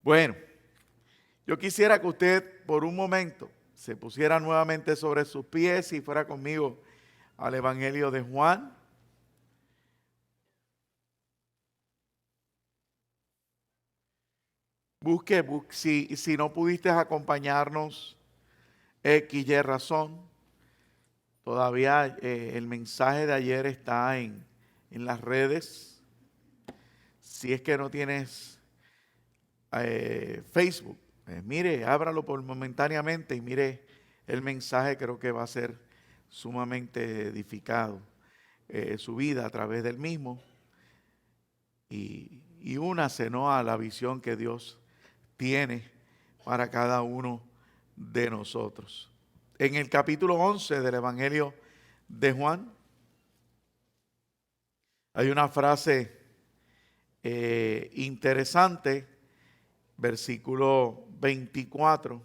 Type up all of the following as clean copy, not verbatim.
Bueno, yo quisiera que usted por un momento se pusiera nuevamente sobre sus pies y fuera conmigo al Evangelio de Juan. Busque, si no pudiste acompañarnos, X, Y razón. Todavía el mensaje de ayer está en las redes. Si es que no tienes Facebook, mire, ábralo por momentáneamente y mire el mensaje. Creo que va a ser sumamente edificado su vida a través del mismo. Y únase, ¿no?, a la visión que Dios tiene para cada uno de nosotros. En el capítulo 11 del Evangelio de Juan hay una frase interesante, versículo 24.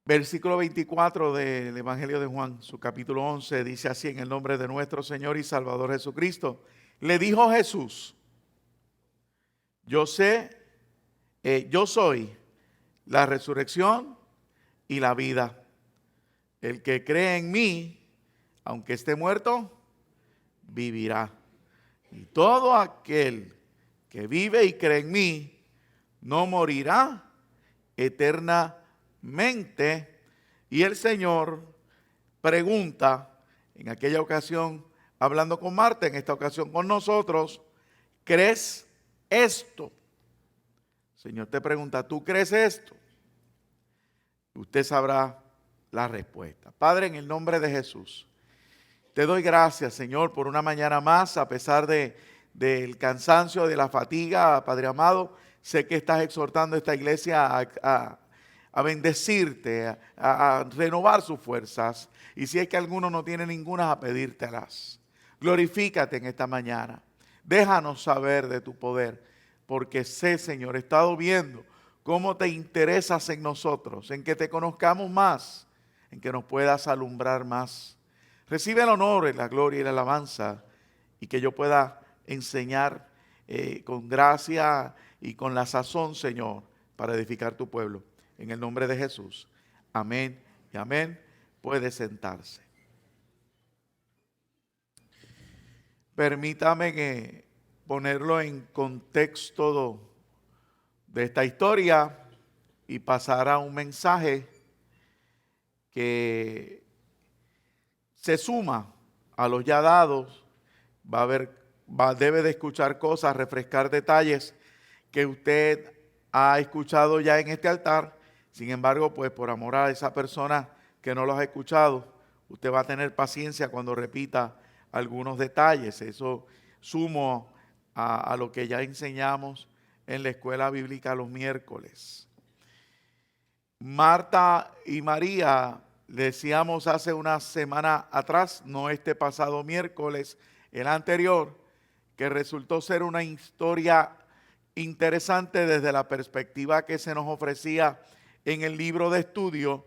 Versículo 24 del Evangelio de Juan, su capítulo 11, dice así: en el nombre de nuestro Señor y Salvador Jesucristo. Le dijo Jesús: yo soy la resurrección y la vida. El que cree en mí, aunque esté muerto, vivirá. Y todo aquel que vive y cree en mí, no morirá eternamente. Y el Señor pregunta, en aquella ocasión hablando con Marta, en esta ocasión con nosotros: ¿crees esto? El Señor te pregunta: ¿tú crees esto? Usted sabrá la respuesta. Padre, en el nombre de Jesús, te doy gracias, Señor, por una mañana más, a pesar del cansancio, de la fatiga, Padre amado. Sé que estás exhortando a esta iglesia a bendecirte, a renovar sus fuerzas. Y si es que alguno no tiene ninguna, a pedírtelas. Glorifícate en esta mañana. Déjanos saber de tu poder, porque sé, Señor, he estado viendo cómo te interesas en nosotros, en que te conozcamos más, en que nos puedas alumbrar más. Recibe el honor, la gloria y la alabanza, y que yo pueda enseñar con gracia y con la sazón, Señor, para edificar tu pueblo. En el nombre de Jesús. Amén y amén. Puede sentarse. Permítame ponerlo en contexto de esta historia y pasar a un mensaje que se suma a los ya dados. Debe de escuchar cosas, refrescar detalles que usted ha escuchado ya en este altar. Sin embargo, pues por amor a esa persona que no los ha escuchado, usted va a tener paciencia cuando repita algunos detalles. Eso sumo a lo que ya enseñamos en la escuela bíblica los miércoles. Marta y María, decíamos hace una semana atrás, no este pasado miércoles, el anterior, que resultó ser una historia interesante desde la perspectiva que se nos ofrecía en el libro de estudio,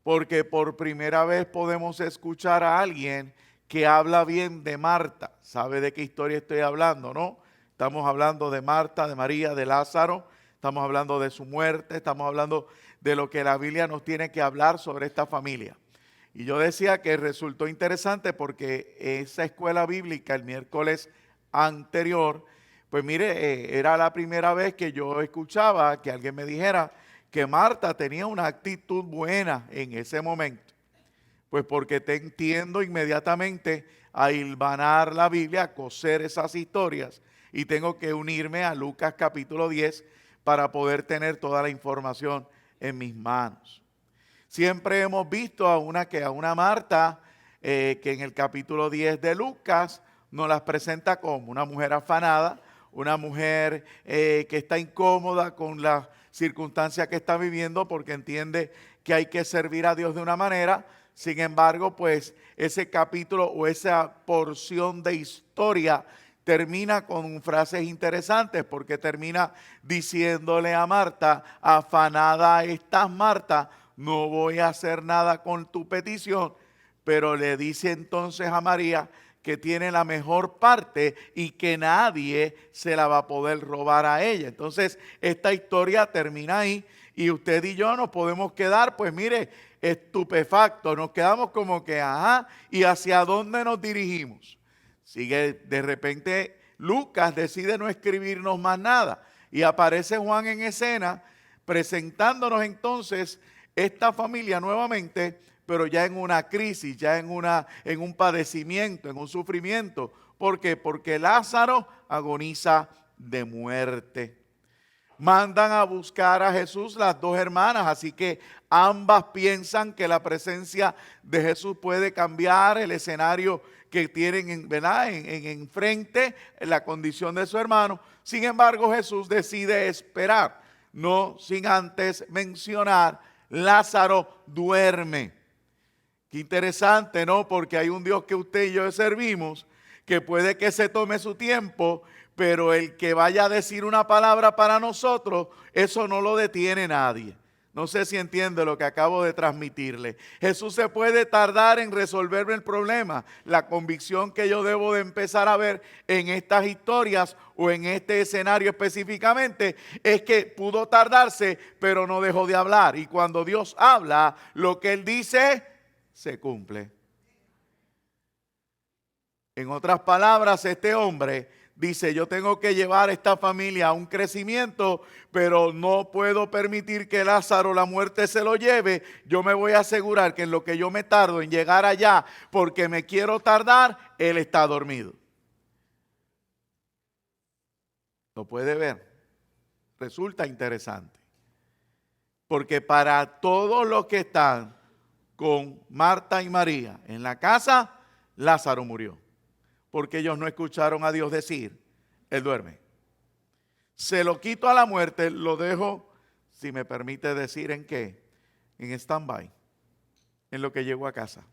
porque por primera vez podemos escuchar a alguien que habla bien de Marta. ¿Sabe de qué historia estoy hablando, no? Estamos hablando de Marta, de María, de Lázaro. Estamos hablando de su muerte. Estamos hablando de lo que la Biblia nos tiene que hablar sobre esta familia. Y yo decía que resultó interesante porque esa escuela bíblica el miércoles anterior, pues mire, era la primera vez que yo escuchaba que alguien me dijera que Marta tenía una actitud buena en ese momento. Pues porque te entiendo inmediatamente a hilvanar la Biblia, a coser esas historias, y tengo que unirme a Lucas capítulo 10 para poder tener toda la información en mis manos. Siempre hemos visto a una Marta que en el capítulo 10 de Lucas nos las presenta como una mujer afanada, una mujer que está incómoda con la circunstancia que está viviendo porque entiende que hay que servir a Dios de una manera. Sin embargo, pues ese capítulo o esa porción de historia termina con frases interesantes, porque termina diciéndole a Marta: afanada estás, Marta, no voy a hacer nada con tu petición, pero le dice entonces a María que tiene la mejor parte y que nadie se la va a poder robar a ella. Entonces, esta historia termina ahí y usted y yo nos podemos quedar, pues mire, estupefactos. Nos quedamos como que, ajá, ¿y hacia dónde nos dirigimos? Sigue, de repente, Lucas decide no escribirnos más nada y aparece Juan en escena presentándonos entonces esta familia nuevamente, pero ya en una crisis, ya en un padecimiento, en un sufrimiento. ¿Por qué? Porque Lázaro agoniza de muerte. Mandan a buscar a Jesús las dos hermanas, así que ambas piensan que la presencia de Jesús puede cambiar el escenario que tienen enfrente, en la condición de su hermano. Sin embargo, Jesús decide esperar, no sin antes mencionar: Lázaro duerme. Qué interesante, ¿no? Porque hay un Dios que usted y yo servimos, que puede que se tome su tiempo, pero el que vaya a decir una palabra para nosotros, eso no lo detiene nadie. No sé si entiende lo que acabo de transmitirle. Jesús se puede tardar en resolverme el problema. La convicción que yo debo de empezar a ver en estas historias o en este escenario específicamente es que pudo tardarse, pero no dejó de hablar. Y cuando Dios habla, lo que Él dice se cumple. En otras palabras, este hombre dice: yo tengo que llevar a esta familia a un crecimiento, pero no puedo permitir que Lázaro, la muerte, se lo lleve. Yo me voy a asegurar que en lo que yo me tardo en llegar allá, porque me quiero tardar, él está dormido. ¿Lo puede ver? Resulta interesante. Porque para todos los que están con Marta y María en la casa, Lázaro murió. Porque ellos no escucharon a Dios decir: él duerme. Se lo quito a la muerte, lo dejo, si me permite decir, ¿en qué? En stand-by, en lo que llego a casa,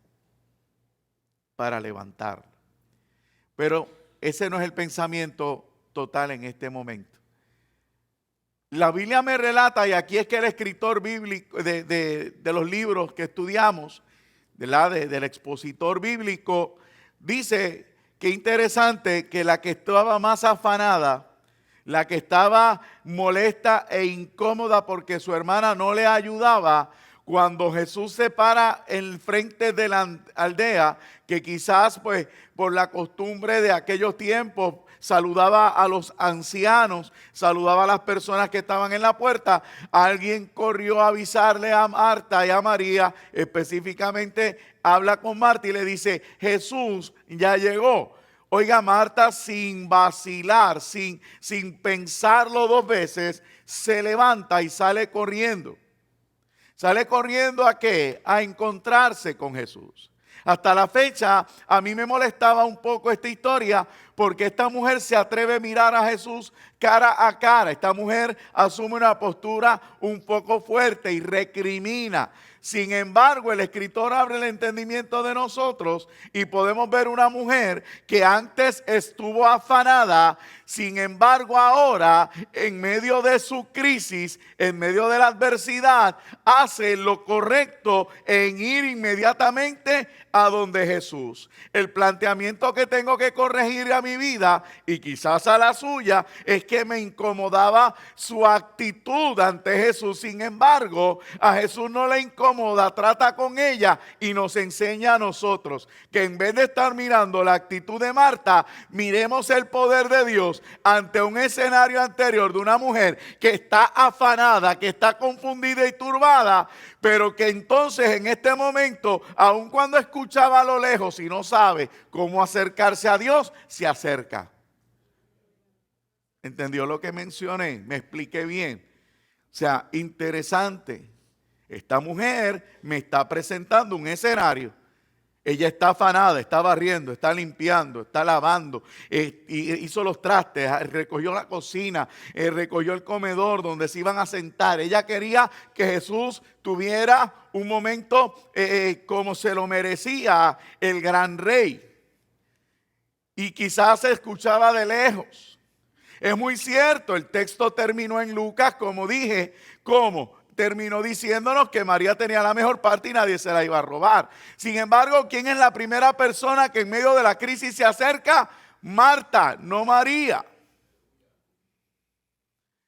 para levantarlo. Pero ese no es el pensamiento total en este momento. La Biblia me relata, y aquí es que el escritor bíblico de los libros que estudiamos, del expositor bíblico, dice: qué interesante que la que estaba más afanada, la que estaba molesta e incómoda porque su hermana no le ayudaba, cuando Jesús se para en frente de la aldea, que quizás pues por la costumbre de aquellos tiempos saludaba a los ancianos, saludaba a las personas que estaban en la puerta, alguien corrió a avisarle a Marta y a María, específicamente habla con Marta y le dice: Jesús ya llegó. Oiga, Marta, sin vacilar, sin pensarlo dos veces, se levanta y sale corriendo. ¿Sale corriendo a qué? A encontrarse con Jesús. Hasta la fecha, a mí me molestaba un poco esta historia, porque esta mujer se atreve a mirar a Jesús cara a cara. Esta mujer asume una postura un poco fuerte y recrimina. Sin embargo, el escritor abre el entendimiento de nosotros y podemos ver una mujer que antes estuvo afanada. Sin embargo, ahora, en medio de su crisis, en medio de la adversidad, hace lo correcto en ir inmediatamente a donde Jesús. El planteamiento que tengo que corregir a mi vida, y quizás a la suya, es que me incomodaba su actitud ante Jesús. Sin embargo, a Jesús no le incomoda, trata con ella y nos enseña a nosotros que en vez de estar mirando la actitud de Marta, miremos el poder de Dios ante un escenario anterior de una mujer que está afanada, que está confundida y turbada, pero que entonces en este momento, aun cuando escuchaba a lo lejos y no sabe cómo acercarse a Dios, se acerca. ¿Entendió lo que mencioné? Me expliqué bien. O sea, interesante. Esta mujer me está presentando un escenario. Ella está afanada, está barriendo, está limpiando, está lavando, hizo los trastes, recogió la cocina, recogió el comedor donde se iban a sentar. Ella quería que Jesús tuviera un momento como se lo merecía el gran rey. Y quizás se escuchaba de lejos. Es muy cierto, el texto terminó en Lucas, como dije, ¿cómo? terminó diciéndonos que María tenía la mejor parte y nadie se la iba a robar. Sin embargo, ¿quién es la primera persona que en medio de la crisis se acerca? Marta, no María.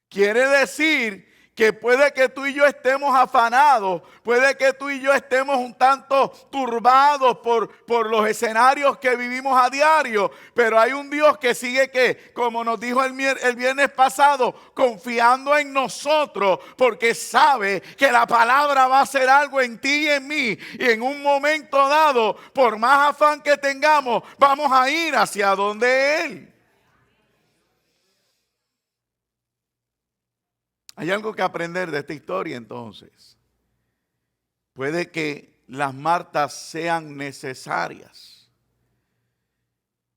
Quiere decir que puede que tú y yo estemos afanados, puede que tú y yo estemos un tanto turbados por los escenarios que vivimos a diario, pero hay un Dios que sigue que, como nos dijo el viernes pasado, confiando en nosotros, porque sabe que la palabra va a hacer algo en ti y en mí, y en un momento dado, por más afán que tengamos, vamos a ir hacia donde Él. Hay algo que aprender de esta historia entonces. Puede que las Martas sean necesarias.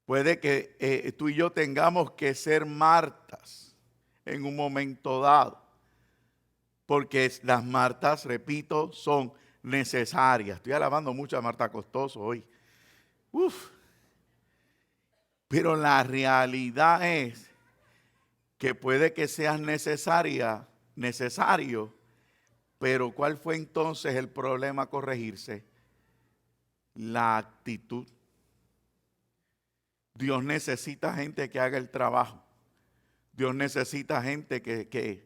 Puede que tú y yo tengamos que ser Martas en un momento dado. Porque las Martas, repito, son necesarias. Estoy alabando mucho a Marta Costoso hoy. Pero la realidad es que puede que seas necesario, pero ¿cuál fue entonces el problema a corregirse? La actitud. Dios necesita gente que haga el trabajo. Dios necesita gente que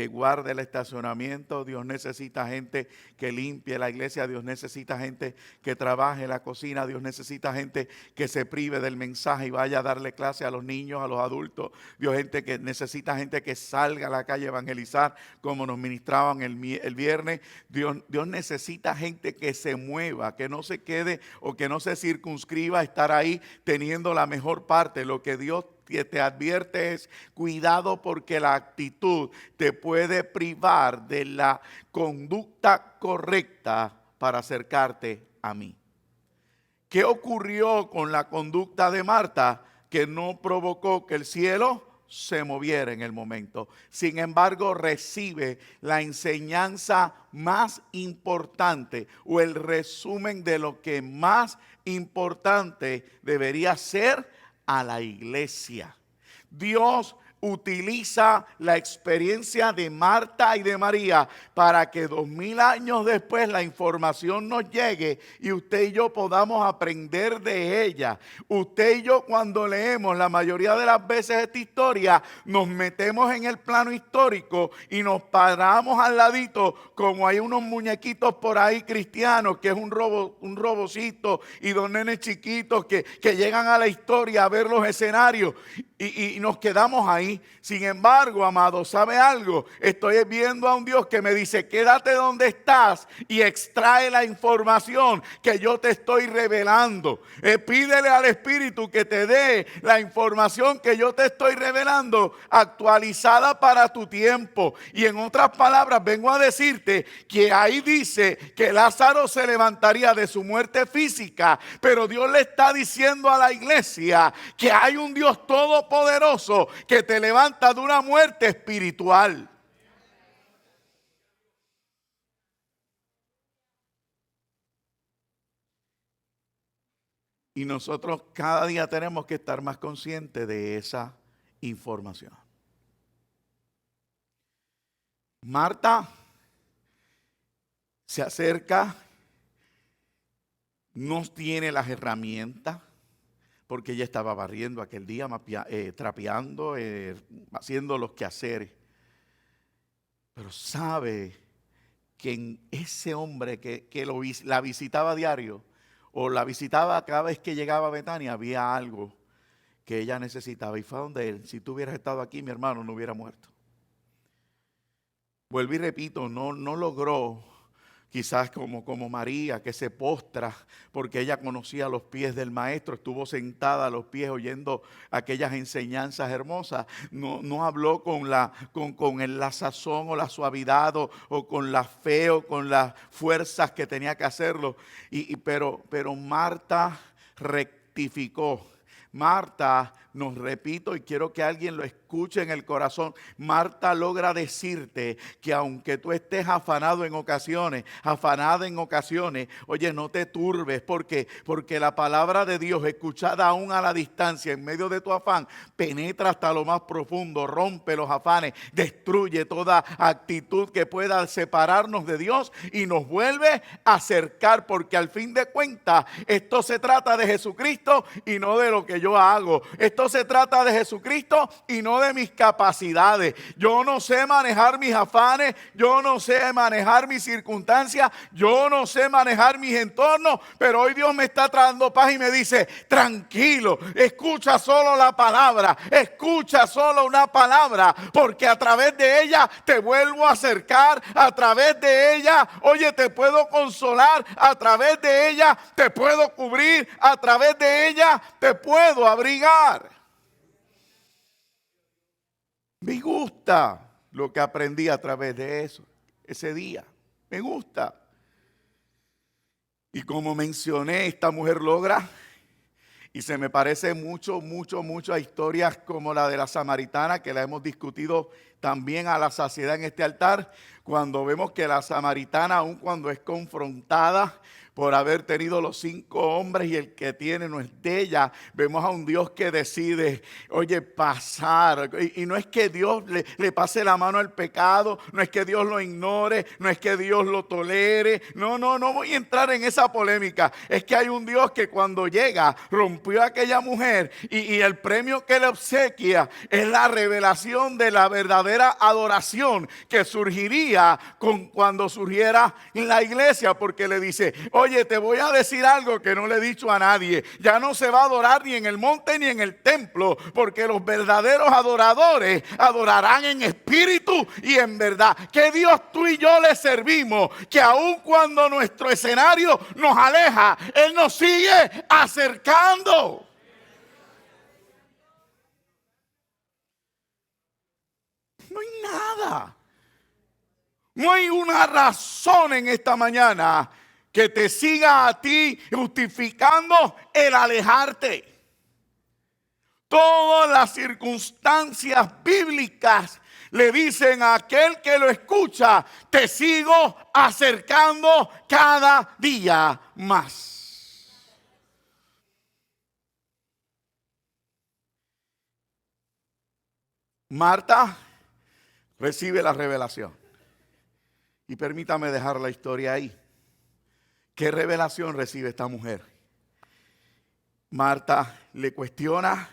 guarde el estacionamiento. Dios necesita gente que limpie la iglesia. Dios necesita gente que trabaje en la cocina. Dios necesita gente que se prive del mensaje y vaya a darle clase a los niños, a los adultos. Dios necesita gente que salga a la calle a evangelizar como nos ministraban el viernes. Dios necesita gente que se mueva, que no se quede o que no se circunscriba a estar ahí teniendo la mejor parte. Lo que Dios te advierte es cuidado, porque la actitud te puede privar de la conducta correcta para acercarte a mí. ¿Qué ocurrió con la conducta de Marta que no provocó que el cielo se moviera en el momento? Sin embargo, recibe la enseñanza más importante o el resumen de lo que más importante debería ser a la iglesia. Dios utiliza la experiencia de Marta y de María para que 2000 años después la información nos llegue y usted y yo podamos aprender de ella. Usted y yo, cuando leemos la mayoría de las veces esta historia, nos metemos en el plano histórico y nos paramos al ladito, como hay unos muñequitos por ahí cristianos, que es un robocito y dos nenes chiquitos que llegan a la historia a ver los escenarios y nos quedamos ahí. Sin embargo, amado, ¿sabe algo? Estoy viendo a un Dios que me dice: quédate donde estás y extrae la información que yo te estoy revelando. Pídele al Espíritu que te dé la información que yo te estoy revelando, actualizada para tu tiempo. Y en otras palabras, vengo a decirte que ahí dice que Lázaro se levantaría de su muerte física, pero Dios le está diciendo a la iglesia que hay un Dios todopoderoso que te levanta de una muerte espiritual. Y nosotros cada día tenemos que estar más conscientes de esa información. Marta se acerca, no tiene las herramientas, porque ella estaba barriendo aquel día, trapeando, haciendo los quehaceres. Pero sabe que en ese hombre que la visitaba a diario, o la visitaba cada vez que llegaba a Betania, había algo que ella necesitaba. Y fue donde él: si tú hubieras estado aquí, mi hermano no hubiera muerto. Vuelvo y repito, no logró, quizás como María, que se postra porque ella conocía los pies del maestro, estuvo sentada a los pies oyendo aquellas enseñanzas hermosas. No habló con la sazón o la suavidad o con la fe o con las fuerzas que tenía que hacerlo. Pero Marta rectificó. Marta nos repito y quiero que alguien lo escuche en el corazón. Marta logra decirte que aunque tú estés afanado en ocasiones, afanada en ocasiones, oye, no te turbes. ¿Por qué? Porque la palabra de Dios, escuchada aún a la distancia, en medio de tu afán, penetra hasta lo más profundo, rompe los afanes, destruye toda actitud que pueda separarnos de Dios y nos vuelve a acercar, porque al fin de cuentas esto se trata de Jesucristo y no de lo que yo hago. Esto se trata de Jesucristo y no de mis capacidades. Yo no sé manejar mis afanes, yo no sé manejar mis circunstancias, yo no sé manejar mis entornos, pero hoy Dios me está trayendo paz y me dice: tranquilo, escucha solo la palabra, escucha solo una palabra, porque a través de ella te vuelvo a acercar, a través de ella, oye, te puedo consolar, a través de ella te puedo cubrir, a través de ella te puedo abrigar. Me gusta lo que aprendí a través de eso, ese día. Me gusta. Y como mencioné, esta mujer logra, y se me parece mucho a historias como la de la samaritana, que la hemos discutido también a la saciedad en este altar, cuando vemos que la samaritana, aun cuando es confrontada por haber tenido los 5 hombres y el que tiene no es de ella, vemos a un Dios que decide, oye, pasar. Y no es que Dios le pase la mano al pecado, no es que Dios lo ignore, no es que Dios lo tolere. No voy a entrar en esa polémica. Es que hay un Dios que cuando llega, rompió a aquella mujer y el premio que le obsequia es la revelación de la verdadera adoración que surgiría cuando surgiera en la iglesia, porque le dice: oye, te voy a decir algo que no le he dicho a nadie. Ya no se va a adorar ni en el monte ni en el templo, porque los verdaderos adoradores adorarán en espíritu y en verdad. ¿Qué Dios tú y yo le servimos? Que aun cuando nuestro escenario nos aleja, Él nos sigue acercando. No hay nada. No hay una razón en esta mañana que te siga a ti justificando el alejarte. Todas las circunstancias bíblicas le dicen a aquel que lo escucha: te sigo acercando cada día más. Marta recibe la revelación. Y permítame dejar la historia ahí. ¿Qué revelación recibe esta mujer? Marta le cuestiona: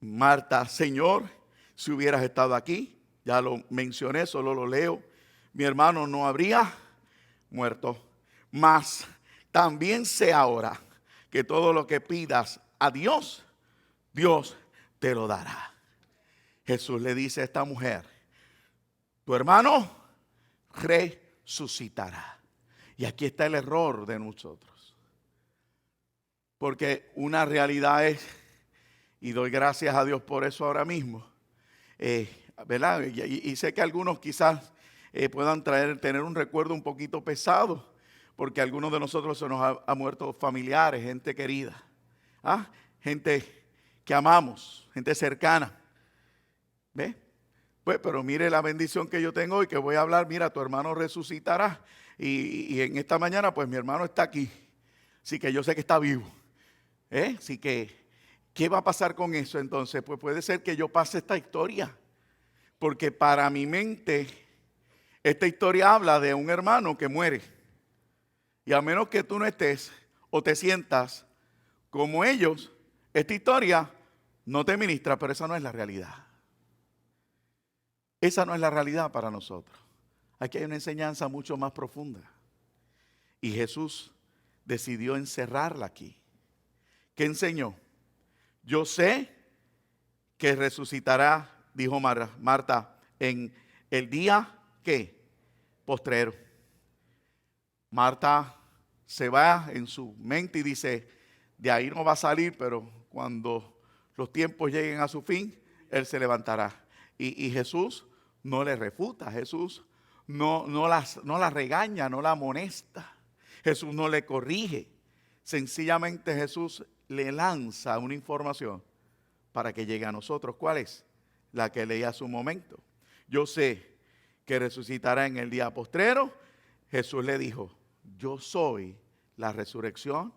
Marta, Señor, si hubieras estado aquí, ya lo mencioné, solo lo leo, mi hermano no habría muerto. Mas también sé ahora que todo lo que pidas a Dios, Dios te lo dará. Jesús le dice a esta mujer: tu hermano resucitará. Y aquí está el error de nosotros. Porque una realidad es, y doy gracias a Dios por eso ahora mismo, ¿verdad? Y sé que algunos quizás puedan tener un recuerdo un poquito pesado, porque a algunos de nosotros se nos ha muerto familiares, gente querida, gente que amamos, gente cercana. ¿Ve? Pues, pero mire la bendición que yo tengo hoy, que voy a hablar: mira, tu hermano resucitará. Y en esta mañana, pues mi hermano está aquí. Así que yo sé que está vivo. Así que, ¿qué va a pasar con eso entonces? Pues puede ser que yo pase esta historia. Porque para mi mente, esta historia habla de un hermano que muere. Y a menos que tú no estés o te sientas como ellos, esta historia no te ministra, pero esa no es la realidad. Esa no es la realidad para nosotros. Aquí hay una enseñanza mucho más profunda. Y Jesús decidió encerrarla aquí. ¿Qué enseñó? Yo sé que resucitará, dijo Marta, en el día, ¿qué? Postrero. Marta se va en su mente y dice: de ahí no va a salir, pero cuando los tiempos lleguen a su fin, Él se levantará. Y Jesús no le refuta, Jesús no la regaña, no la amonesta. Jesús no le corrige. Sencillamente Jesús le lanza una información: para que llegue a nosotros. ¿Cuál es? La que leí a su momento. Yo sé que resucitará en el día postrero. Jesús le dijo, yo soy la resurrección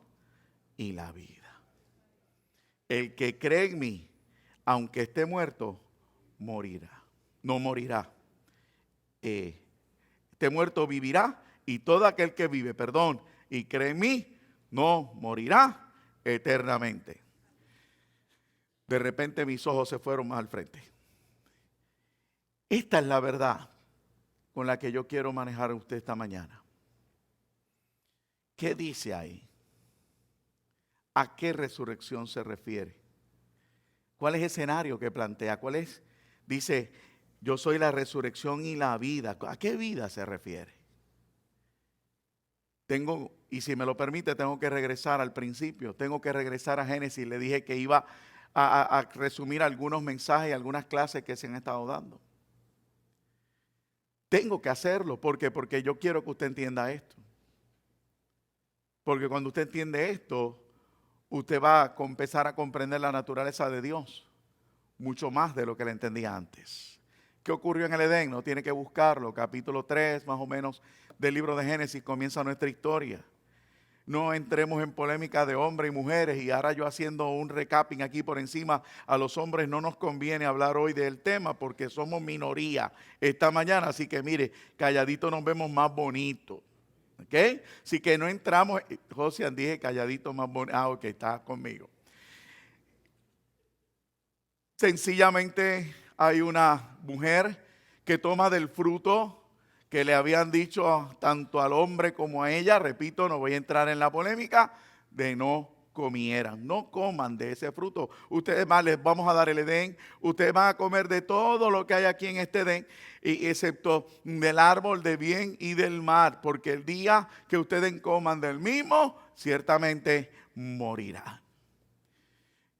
y la vida. El que cree en mí, aunque esté muerto, morirá. No morirá. Este muerto vivirá, y todo aquel que vive, y cree en mí, no morirá eternamente. De repente mis ojos se fueron más al frente. Esta es la verdad con la que yo quiero manejar a usted esta mañana. ¿Qué dice ahí? ¿A qué resurrección se refiere? ¿Cuál es el escenario que plantea? ¿Cuál es? Dice, yo soy la resurrección y la vida. ¿A qué vida se refiere? Y si me lo permite, tengo que regresar al principio. Tengo que regresar a Génesis. Le dije que iba a resumir algunos mensajes y algunas clases que se han estado dando. Tengo que hacerlo. ¿Por qué? Porque yo quiero que usted entienda esto. Porque cuando usted entiende esto, usted va a empezar a comprender la naturaleza de Dios mucho más de lo que le entendía antes. ¿Qué ocurrió en el Edén? No tiene que buscarlo. Capítulo 3, más o menos, del libro de Génesis comienza nuestra historia. No entremos en polémica de hombres y mujeres, y ahora yo haciendo un recapping aquí por encima, a los hombres no nos conviene hablar hoy del tema porque somos minoría esta mañana, así que mire, calladito nos vemos más bonitos. ¿Ok? Así que no entramos, José, dije calladito más bonito. Ah, ok, está conmigo. Sencillamente hay una mujer que toma del fruto que le habían dicho tanto al hombre como a ella. Repito, no voy a entrar en la polémica, de no comieran, no coman de ese fruto. Ustedes más les vamos a dar el Edén, ustedes van a comer de todo lo que hay aquí en este Edén, y excepto del árbol de bien y del mal, porque el día que ustedes coman del mismo, ciertamente morirán.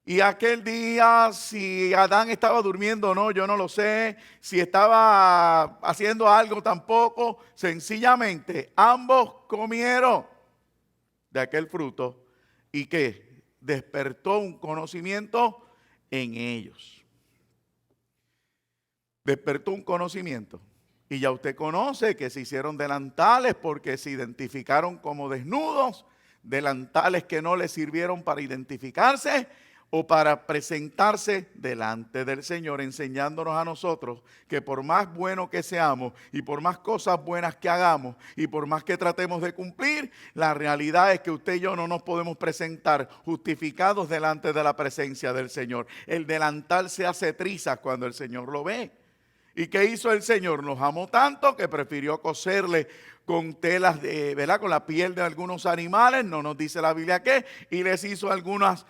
Y aquel día, si Adán estaba durmiendo o no, yo no lo sé. Si estaba haciendo algo tampoco. Sencillamente, ambos comieron de aquel fruto. ¿Y qué? Despertó un conocimiento en ellos. Despertó un conocimiento. Y ya usted conoce que se hicieron delantales porque se identificaron como desnudos. Delantales que no les sirvieron para identificarse o para presentarse delante del Señor, enseñándonos a nosotros que por más bueno que seamos y por más cosas buenas que hagamos y por más que tratemos de cumplir, la realidad es que usted y yo no nos podemos presentar justificados delante de la presencia del Señor. El delantal se hace trizas cuando el Señor lo ve. ¿Y qué hizo el Señor? Nos amó tanto que prefirió coserle con telas, ¿verdad? Con la piel de algunos animales, no nos dice la Biblia qué, y les hizo algunas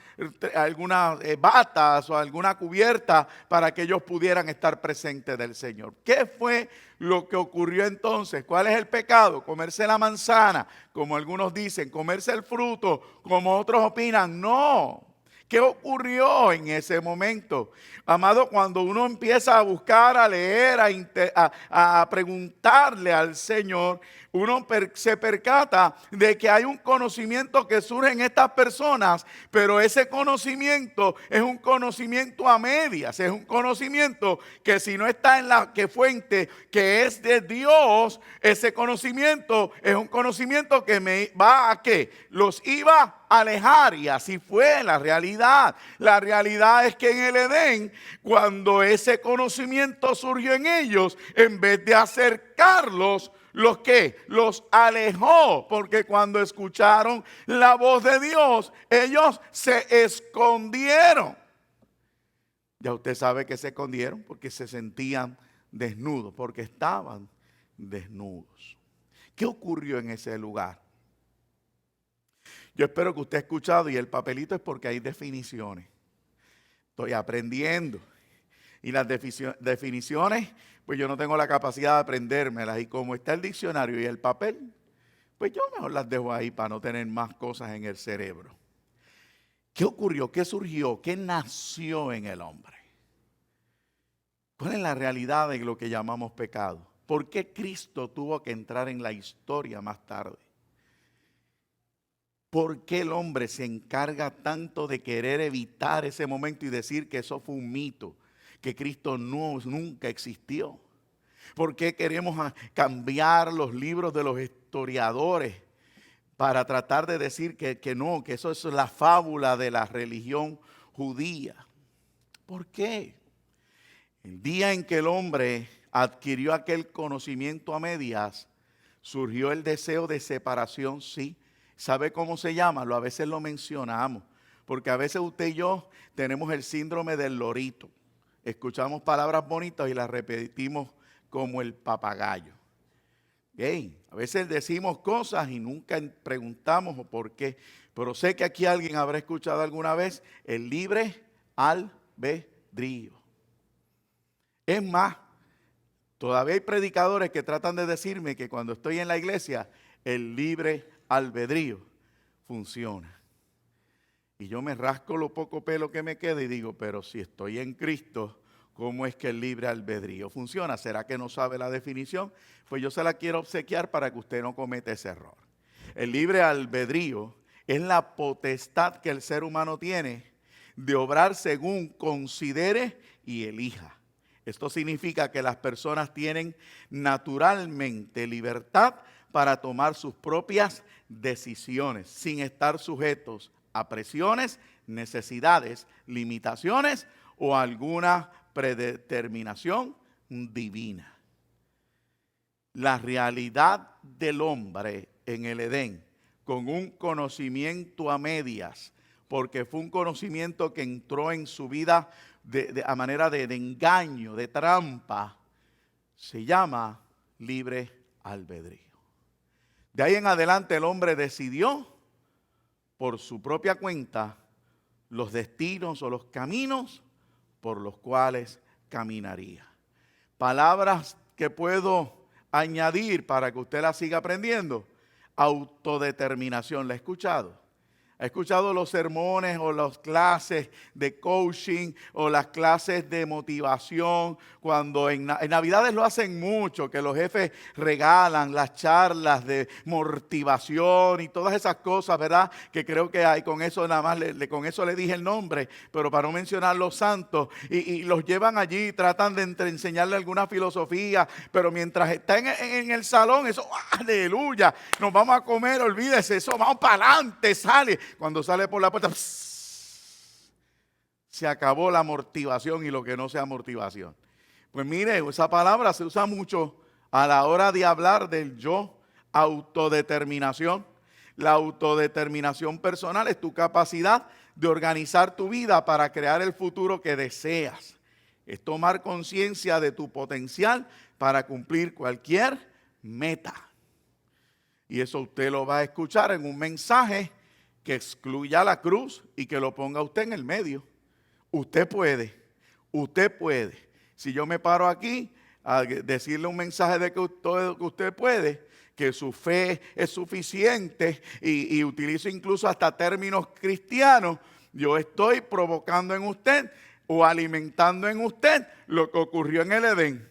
batas o alguna cubierta para que ellos pudieran estar presentes del Señor. ¿Qué fue lo que ocurrió entonces? ¿Cuál es el pecado? Comerse la manzana, como algunos dicen, comerse el fruto, como otros opinan. No. ¿Qué ocurrió en ese momento? Amado, cuando uno empieza a buscar, a leer, a preguntarle al Señor, uno se percata de que hay un conocimiento que surge en estas personas, pero ese conocimiento es un conocimiento a medias, es un conocimiento que si no está en la fuente que es de Dios, ese conocimiento es un conocimiento que me va a ¿qué? Los iba a alejar, y así fue la realidad. La realidad es que en el Edén, cuando ese conocimiento surgió en ellos, en vez de acercarlos, los alejó, porque cuando escucharon la voz de Dios, ellos se escondieron. Ya usted sabe que se escondieron porque se sentían desnudos, porque estaban desnudos. ¿Qué ocurrió en ese lugar? Yo espero que usted ha escuchado, y el papelito es porque hay definiciones. Estoy aprendiendo. Y las definiciones, pues yo no tengo la capacidad de aprendérmelas. Y como está el diccionario y el papel, pues yo mejor las dejo ahí para no tener más cosas en el cerebro. ¿Qué ocurrió? ¿Qué surgió? ¿Qué nació en el hombre? ¿Cuál es la realidad de lo que llamamos pecado? ¿Por qué Cristo tuvo que entrar en la historia más tarde? ¿Por qué el hombre se encarga tanto de querer evitar ese momento y decir que eso fue un mito, que Cristo nunca existió? ¿Por qué queremos cambiar los libros de los historiadores para tratar de decir que no, que eso es la fábula de la religión judía? ¿Por qué? El día en que el hombre adquirió aquel conocimiento a medias, surgió el deseo de separación, sí. ¿Sabe cómo se llama? A veces lo mencionamos, porque a veces usted y yo tenemos el síndrome del lorito. Escuchamos palabras bonitas y las repetimos como el papagayo. Bien, a veces decimos cosas y nunca preguntamos por qué. Pero sé que aquí alguien habrá escuchado alguna vez el libre albedrío. Es más, todavía hay predicadores que tratan de decirme que cuando estoy en la iglesia, el libre albedrío funciona. Y yo me rasco lo poco pelo que me queda y digo, pero si estoy en Cristo, ¿cómo es que el libre albedrío funciona? ¿Será que no sabe la definición? Pues yo se la quiero obsequiar para que usted no cometa ese error. El libre albedrío es la potestad que el ser humano tiene de obrar según considere y elija. Esto significa que las personas tienen naturalmente libertad para tomar sus propias decisiones, sin estar sujetos a presiones, necesidades, limitaciones o alguna predeterminación divina. La realidad del hombre en el Edén, con un conocimiento a medias, porque fue un conocimiento que entró en su vida a manera de engaño, de trampa, se llama libre albedrío. De ahí en adelante el hombre decidió por su propia cuenta los destinos o los caminos por los cuales caminaría. Palabras que puedo añadir para que usted las siga aprendiendo. Autodeterminación, ¿la ha escuchado? ¿Ha escuchado los sermones o las clases de coaching o las clases de motivación? Cuando en Navidades lo hacen mucho, que los jefes regalan las charlas de motivación y todas esas cosas, ¿verdad? Que creo que hay, con eso nada más, con eso le dije el nombre, pero para no mencionar los santos, y los llevan allí, tratan de enseñarle alguna filosofía, pero mientras está en el salón, eso, aleluya, nos vamos a comer, olvídese, eso, vamos para adelante, sale. Cuando sale por la puerta, se acabó la motivación y lo que no sea motivación. Pues mire, esa palabra se usa mucho a la hora de hablar del yo, autodeterminación. La autodeterminación personal es tu capacidad de organizar tu vida para crear el futuro que deseas. Es tomar conciencia de tu potencial para cumplir cualquier meta. Y eso usted lo va a escuchar en un mensaje que excluya la cruz y que lo ponga usted en el medio. Usted puede, usted puede. Si yo me paro aquí a decirle un mensaje de que usted puede, que su fe es suficiente y utilizo incluso hasta términos cristianos, yo estoy provocando en usted o alimentando en usted lo que ocurrió en el Edén.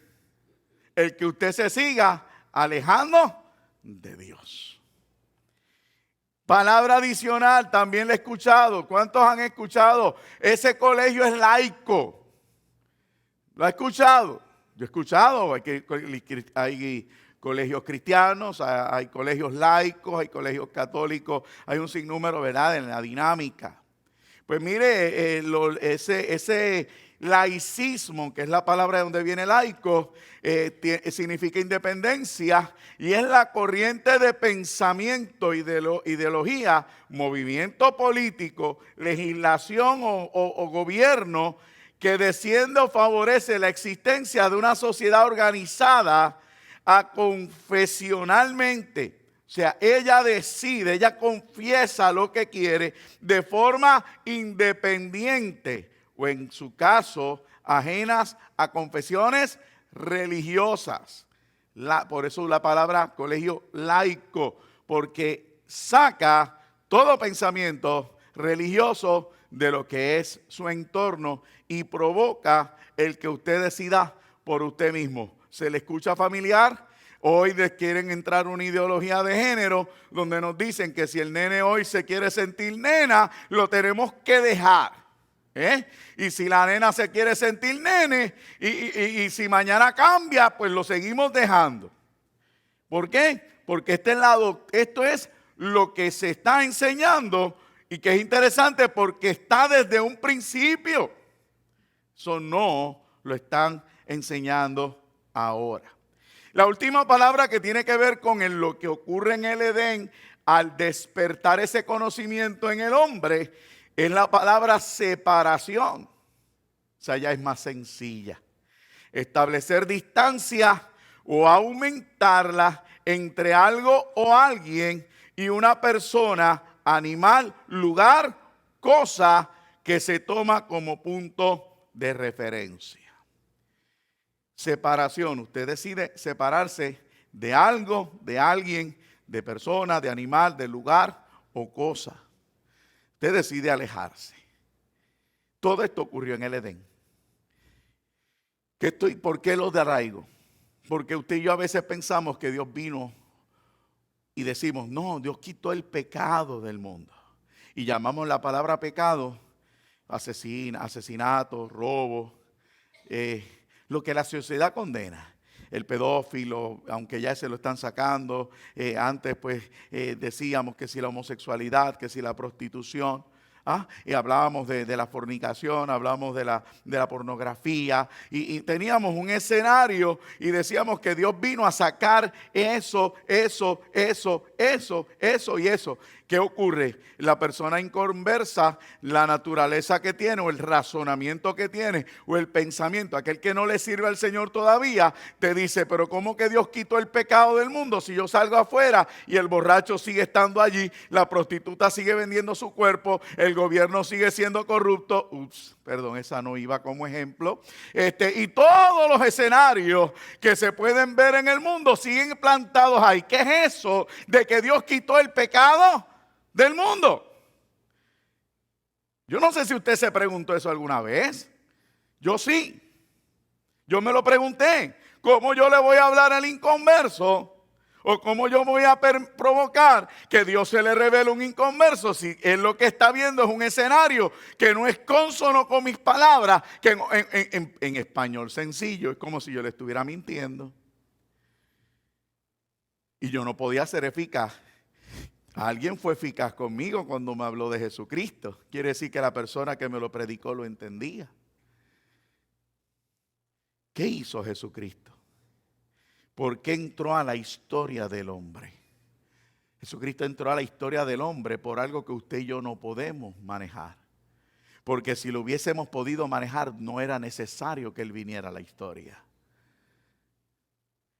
El que usted se siga alejando de Dios. Palabra adicional, también la he escuchado. ¿Cuántos han escuchado? Ese colegio es laico. ¿Lo ha escuchado? Yo he escuchado, hay colegios cristianos, hay colegios laicos, hay colegios católicos, hay un sinnúmero, ¿verdad?, en la dinámica. Pues mire, ese laicismo, que es la palabra de donde viene laico, significa independencia y es la corriente de pensamiento, ideología, movimiento político, legislación o gobierno que defiende o favorece la existencia de una sociedad organizada confesionalmente. O sea, ella decide, ella confiesa lo que quiere de forma independiente o en su caso ajenas a confesiones religiosas. Por eso la palabra colegio laico, porque saca todo pensamiento religioso de lo que es su entorno y provoca el que usted decida por usted mismo. ¿Se le escucha familiar? Hoy quieren entrar una ideología de género donde nos dicen que si el nene hoy se quiere sentir nena, lo tenemos que dejar. Y si la nena se quiere sentir nene y si mañana cambia, pues lo seguimos dejando. ¿Por qué? Porque esto es lo que se está enseñando y que es interesante porque está desde un principio. Eso no lo están enseñando ahora. La última palabra que tiene que ver con lo que ocurre en el Edén al despertar ese conocimiento en el hombre es la palabra separación. O sea, ya es más sencilla. Establecer distancia o aumentarla entre algo o alguien y una persona, animal, lugar, cosa que se toma como punto de referencia. Separación, usted decide separarse de algo, de alguien, de persona, de animal, de lugar o cosa. Usted decide alejarse. Todo esto ocurrió en el Edén. ¿Por qué lo de arraigo? Porque usted y yo a veces pensamos que Dios vino y decimos, no, Dios quitó el pecado del mundo. Y llamamos la palabra pecado asesinato, robo, lo que la sociedad condena. El pedófilo, aunque ya se lo están sacando, antes pues decíamos que si la homosexualidad, que si la prostitución. Y hablábamos de la fornicación, hablábamos de la pornografía y teníamos un escenario y decíamos que Dios vino a sacar eso y eso. ¿Qué ocurre? La persona inconversa, la naturaleza que tiene o el razonamiento que tiene o el pensamiento, aquel que no le sirve al Señor todavía, te dice, pero ¿cómo que Dios quitó el pecado del mundo si yo salgo afuera y el borracho sigue estando allí, la prostituta sigue vendiendo su cuerpo, el gobierno sigue siendo corrupto? Perdón, esa no iba como ejemplo. Y todos los escenarios que se pueden ver en el mundo siguen plantados ahí. ¿Qué es eso de que Dios quitó el pecado del mundo? Yo no sé si usted se preguntó eso alguna vez. Yo sí. Yo me lo pregunté. ¿Cómo yo le voy a hablar al inconverso? ¿O cómo yo voy a provocar que Dios se le revele un inconverso si él lo que está viendo es un escenario que no es cónsono con mis palabras, que en español sencillo es como si yo le estuviera mintiendo? Y yo no podía ser eficaz. Alguien fue eficaz conmigo cuando me habló de Jesucristo. Quiere decir que la persona que me lo predicó lo entendía. ¿Qué hizo Jesucristo? ¿Por qué entró a la historia del hombre? Jesucristo entró a la historia del hombre por algo que usted y yo no podemos manejar. Porque si lo hubiésemos podido manejar, no era necesario que Él viniera a la historia.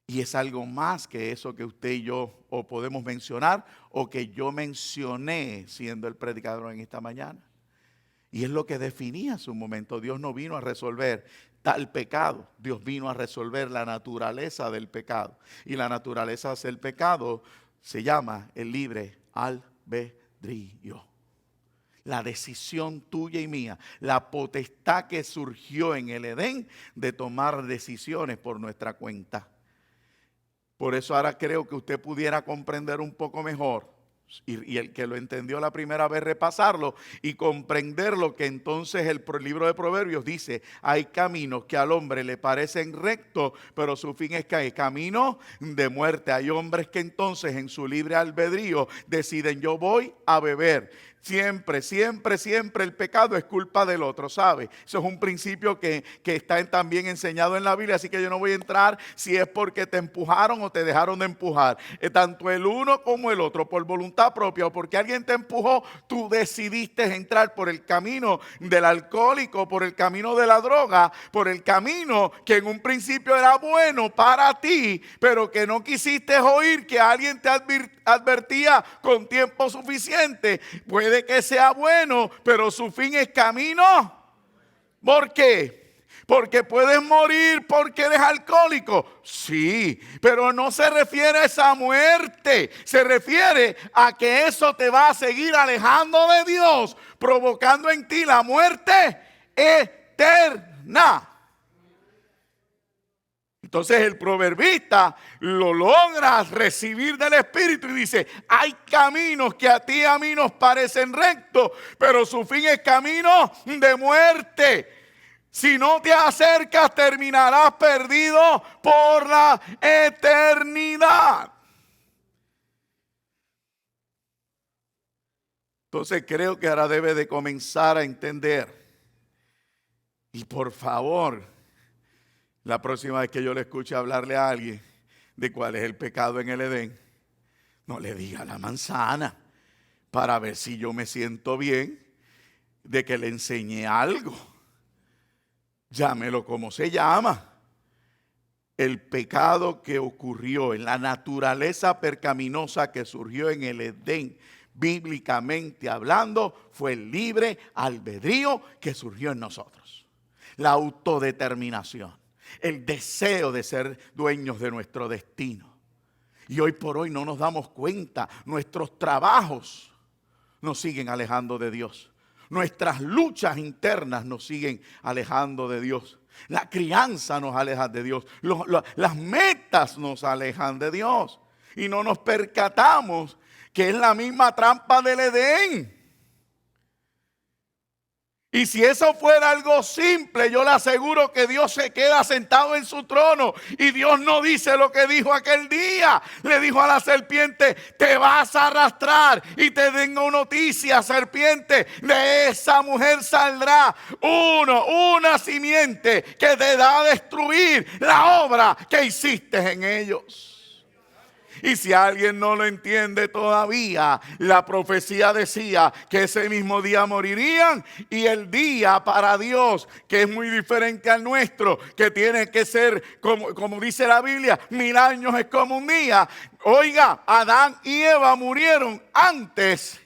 Y es algo más que eso que usted y yo o podemos mencionar o que yo mencioné siendo el predicador en esta mañana. Y es lo que definía su momento. Dios no vino a resolver tal pecado. Dios vino a resolver la naturaleza del pecado. Y la naturaleza del pecado se llama el libre albedrío. La decisión tuya y mía, la potestad que surgió en el Edén de tomar decisiones por nuestra cuenta. Por eso ahora creo que usted pudiera comprender un poco mejor. Y el que lo entendió la primera vez, repasarlo y comprender lo que entonces el libro de Proverbios dice. Hay caminos que al hombre le parecen rectos, pero su fin es que hay camino de muerte. Hay hombres que entonces en su libre albedrío deciden, yo voy a beber. Siempre el pecado es culpa del otro, ¿sabe? Eso es un principio que está también enseñado en la Biblia, así que yo no voy a entrar si es porque te empujaron o te dejaron de empujar. Tanto el uno como el otro, por voluntad propia o porque alguien te empujó, tú decidiste entrar por el camino del alcohólico, por el camino de la droga, por el camino que en un principio era bueno para ti, pero que no quisiste oír que alguien te advertía con tiempo suficiente. Puede que sea bueno, pero su fin es camino. ¿Por qué? Porque puedes morir porque eres alcohólico. Sí, pero no se refiere a esa muerte. Se refiere a que eso te va a seguir alejando de Dios, provocando en ti la muerte eterna. Entonces el proverbista lo logra recibir del Espíritu y dice, hay caminos que a ti y a mí nos parecen rectos, pero su fin es camino de muerte. Si no te acercas, terminarás perdido por la eternidad. Entonces creo que ahora debe de comenzar a entender. Y por favor, la próxima vez que yo le escuche hablarle a alguien de cuál es el pecado en el Edén, no le diga la manzana, para ver si yo me siento bien de que le enseñe algo. Llámelo como se llama. El pecado que ocurrió en la naturaleza percaminosa que surgió en el Edén, bíblicamente hablando, fue el libre albedrío que surgió en nosotros. La autodeterminación, el deseo de ser dueños de nuestro destino. Y hoy por hoy no nos damos cuenta, nuestros trabajos nos siguen alejando de Dios. Nuestras luchas internas nos siguen alejando de Dios. La crianza nos aleja de Dios. Las metas nos alejan de Dios. Y no nos percatamos que es la misma trampa del Edén. Y si eso fuera algo simple, yo le aseguro que Dios se queda sentado en su trono. Y Dios no dice lo que dijo aquel día. Le dijo a la serpiente, te vas a arrastrar. Y te tengo noticia, serpiente, de esa mujer saldrá una simiente que te da a destruir la obra que hiciste en ellos. Y si alguien no lo entiende todavía, la profecía decía que ese mismo día morirían, y el día para Dios, que es muy diferente al nuestro, que tiene que ser, como dice la Biblia, 1000 años es como un día. Oiga, Adán y Eva murieron antes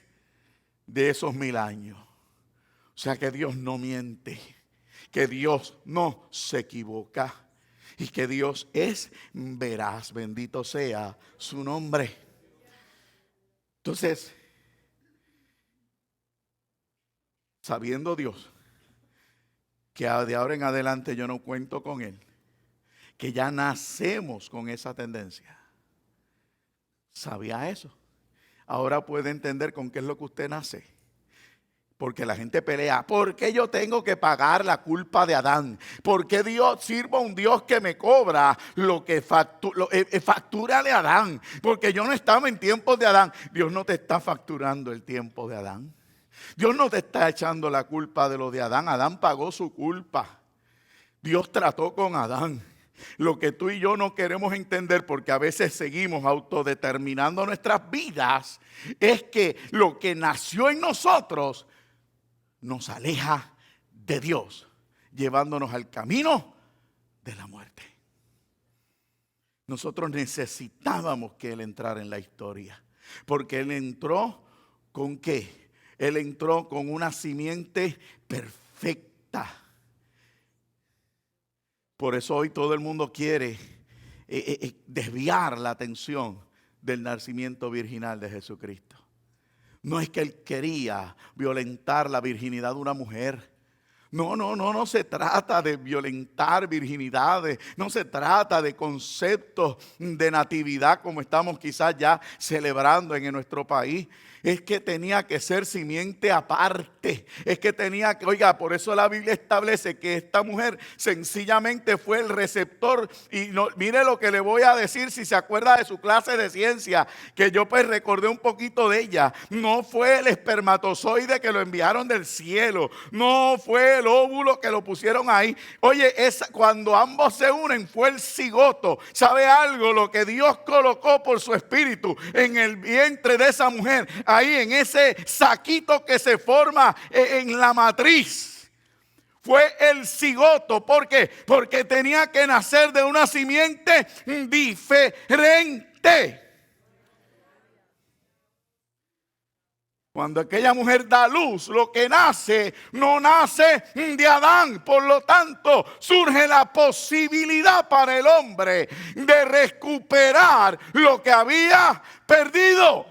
de esos 1000 años. O sea que Dios no miente, que Dios no se equivoca. Y que Dios es veraz, bendito sea su nombre. Entonces, sabiendo Dios que de ahora en adelante yo no cuento con Él, que ya nacemos con esa tendencia. ¿Sabía eso? Ahora puede entender con qué es lo que usted nace. Porque la gente pelea, ¿por qué yo tengo que pagar la culpa de Adán? ¿Por qué Dios sirvo a un Dios que me cobra lo que factura de Adán? Porque yo no estaba en tiempos de Adán. Dios no te está facturando el tiempo de Adán. Dios no te está echando la culpa de lo de Adán. Adán pagó su culpa. Dios trató con Adán. Lo que tú y yo no queremos entender, porque a veces seguimos autodeterminando nuestras vidas, es que lo que nació en nosotros nos aleja de Dios, llevándonos al camino de la muerte. Nosotros necesitábamos que Él entrara en la historia, porque Él entró ¿con qué? Él entró con una simiente perfecta. Por eso hoy todo el mundo quiere desviar la atención del nacimiento virginal de Jesucristo. No es que Él quería violentar la virginidad de una mujer. No se trata de violentar virginidades. No se trata de conceptos de natividad como estamos quizás ya celebrando en nuestro país. Es que tenía que ser simiente aparte. Es que tenía que, oiga, por eso la Biblia establece que esta mujer sencillamente fue el receptor. Y no, mire lo que le voy a decir, si se acuerda de su clase de ciencia, que yo pues recordé un poquito de ella. No fue el espermatozoide que lo enviaron del cielo. No fue el óvulo que lo pusieron ahí. Oye, cuando ambos se unen fue el cigoto. ¿Sabe algo? Lo que Dios colocó por su espíritu en el vientre de esa mujer, ahí en ese saquito que se forma en la matriz, fue el cigoto. ¿Por qué? Porque tenía que nacer de una simiente diferente. Cuando aquella mujer da luz, lo que nace no nace de Adán. Por lo tanto, surge la posibilidad para el hombre de recuperar lo que había perdido.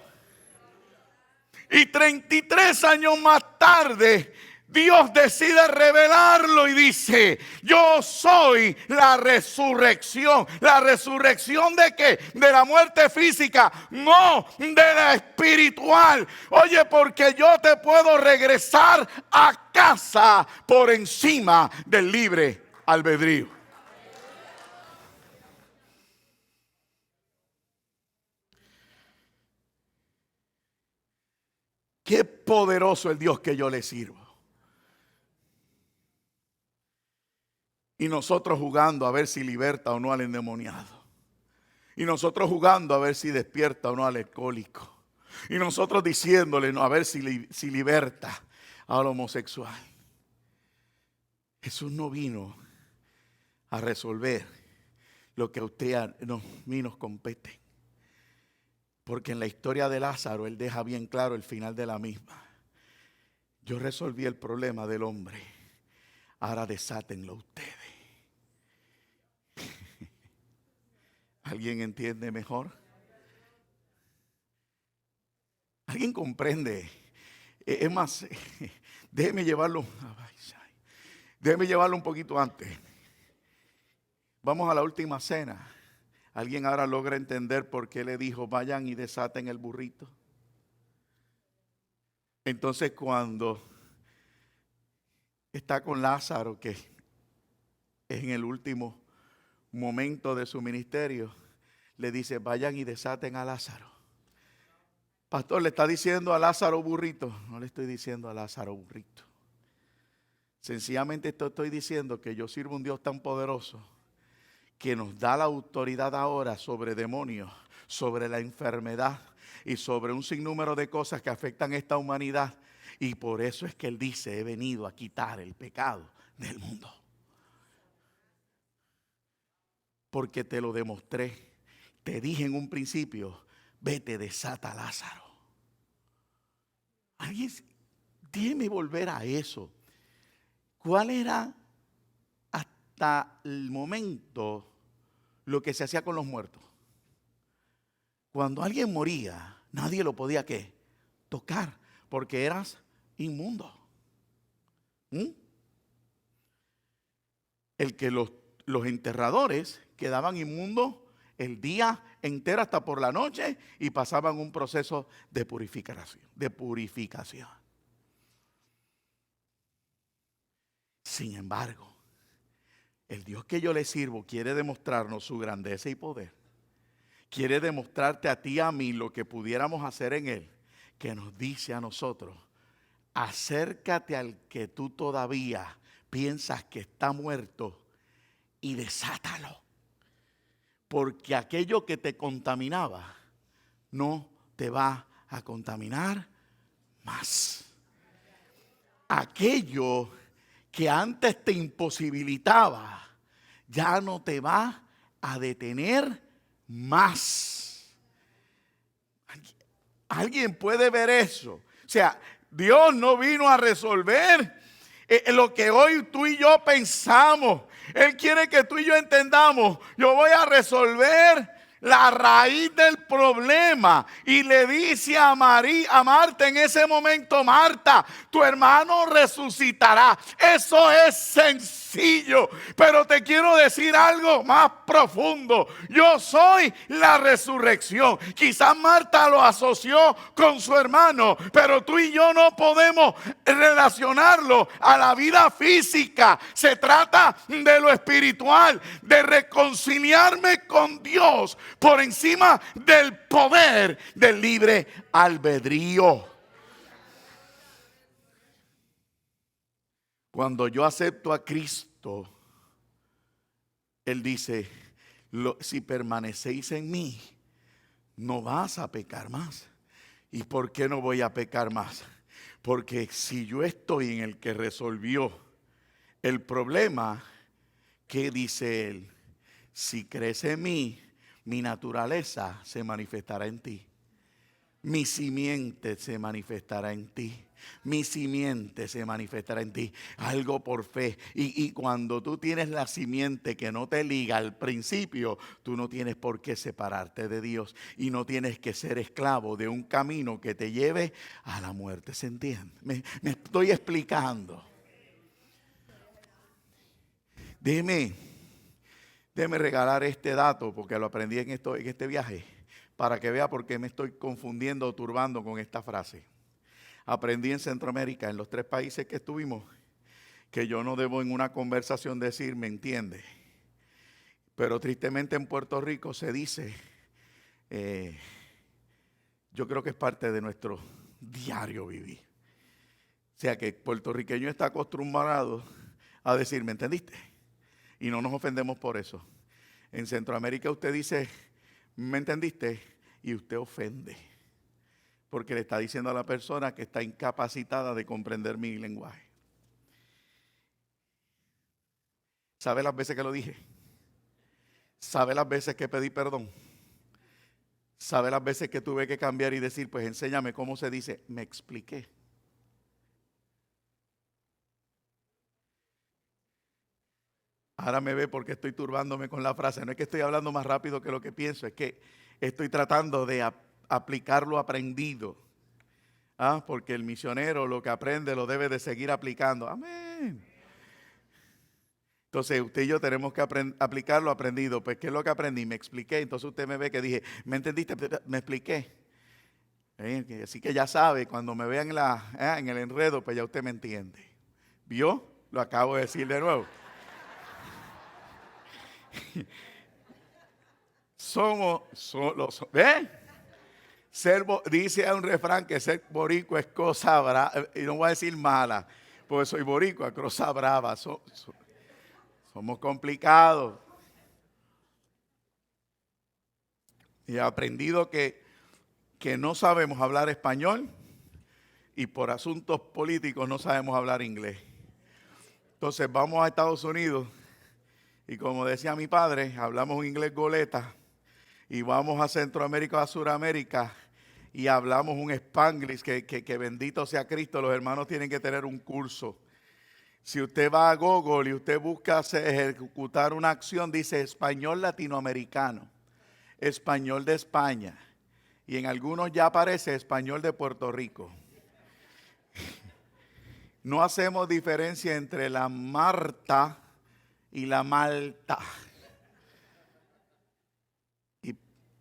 Y 33 años más tarde, Dios decide revelarlo y dice: yo soy la resurrección. ¿La resurrección de qué? De la muerte física, no de la espiritual. Oye, porque yo te puedo regresar a casa por encima del libre albedrío. Qué poderoso el Dios que yo le sirvo. Y nosotros jugando a ver si liberta o no al endemoniado. Y nosotros jugando a ver si despierta o no al alcohólico. Y nosotros diciéndole no, a ver si liberta al homosexual. Jesús no vino a resolver lo que a usted mí nos compete. Porque en la historia de Lázaro él deja bien claro el final de la misma. Yo resolví el problema del hombre. Ahora desátenlo ustedes. ¿Alguien entiende mejor? ¿Alguien comprende? Es más, déjeme llevarlo un poquito antes. Vamos a la última cena. ¿Alguien ahora logra entender por qué le dijo vayan y desaten el burrito? Entonces cuando está con Lázaro, que es en el último momento de su ministerio, le dice vayan y desaten a Lázaro. Pastor, ¿le está diciendo a Lázaro burrito? No le estoy diciendo a Lázaro burrito. Sencillamente estoy diciendo que yo sirvo a un Dios tan poderoso que nos da la autoridad ahora sobre demonios, sobre la enfermedad y sobre un sinnúmero de cosas que afectan a esta humanidad. Y por eso es que Él dice, he venido a quitar el pecado del mundo. Porque te lo demostré. Te dije en un principio, vete, desata a Lázaro. Alguien, déjeme volver a eso. ¿Cuál era hasta el momento lo que se hacía con los muertos? Cuando alguien moría, nadie lo podía ¿qué? Tocar, porque eras inmundo. El que los enterradores quedaban inmundos el día entero hasta por la noche y pasaban un proceso de purificación. Sin embargo, el Dios que yo le sirvo quiere demostrarnos su grandeza y poder. Quiere demostrarte a ti y a mí lo que pudiéramos hacer en Él, que nos dice a nosotros, acércate al que tú todavía piensas que está muerto y desátalo. Porque aquello que te contaminaba no te va a contaminar más. Aquello que antes te imposibilitaba ya no te va a detener más. ¿Alguien puede ver eso? O sea, Dios no vino a resolver lo que hoy tú y yo pensamos. Él quiere que tú y yo entendamos. Yo voy a resolver la raíz del problema. Y le dice a Marta en ese momento, Marta, tu hermano resucitará. Eso es sencillo, pero te quiero decir algo más profundo. Yo soy la resurrección. Quizás Marta lo asoció con su hermano, pero tú y yo no podemos relacionarlo a la vida física. Se trata de lo espiritual, de reconciliarme con Dios por encima del poder del libre albedrío. Cuando yo acepto a Cristo, Él dice, si permanecéis en mí, no vas a pecar más. ¿Y por qué no voy a pecar más? Porque si yo estoy en el que resolvió el problema, ¿qué dice Él? Si crees en mí, mi naturaleza se manifestará en ti. Mi simiente se manifestará en ti. Mi simiente se manifestará en ti. Algo por fe. Y cuando tú tienes la simiente que no te liga al principio, tú no tienes por qué separarte de Dios. Y no tienes que ser esclavo de un camino que te lleve a la muerte. ¿Se entiende? Me estoy explicando. Déjeme regalar este dato porque lo aprendí en este viaje. Para que vea por qué me estoy confundiendo o turbando con esta frase. Aprendí en Centroamérica, en los 3 países que estuvimos, que yo no debo en una conversación decir, ¿me entiende? Pero tristemente en Puerto Rico se dice, yo creo que es parte de nuestro diario vivir. O sea que el puertorriqueño está acostumbrado a decir, ¿me entendiste? Y no nos ofendemos por eso. En Centroamérica usted dice, ¿me entendiste? Y usted ofende. Porque le está diciendo a la persona que está incapacitada de comprender mi lenguaje. ¿Sabe las veces que lo dije? ¿Sabe las veces que pedí perdón? ¿Sabe las veces que tuve que cambiar y decir, pues enséñame cómo se dice? Me expliqué. Ahora me ve porque estoy turbándome con la frase. No es que estoy hablando más rápido que lo que pienso, es que estoy tratando de aplicar lo aprendido. Porque el misionero lo que aprende lo debe de seguir aplicando. Amén. Entonces usted y yo tenemos que aplicar lo aprendido. Pues ¿qué es lo que aprendí? Me expliqué. Entonces usted me ve que dije, ¿me entendiste? Me expliqué. Así que ya sabe, cuando me vean en el enredo, pues ya usted me entiende. ¿Vio? Lo acabo de decir de nuevo. ¿Ve? Dice un refrán que ser boricua es cosa brava, y no voy a decir mala, porque soy boricua, cosa brava. Somos complicados. Y he aprendido que no sabemos hablar español y por asuntos políticos no sabemos hablar inglés. Entonces vamos a Estados Unidos y como decía mi padre, hablamos un inglés goleta y vamos a Centroamérica, a Suramérica y hablamos un Spanglish que bendito sea Cristo, los hermanos tienen que tener un curso. Si usted va a Google y usted busca ejecutar una acción, dice español latinoamericano, español de España y en algunos ya aparece español de Puerto Rico. No hacemos diferencia entre la Marta y la Malta. Y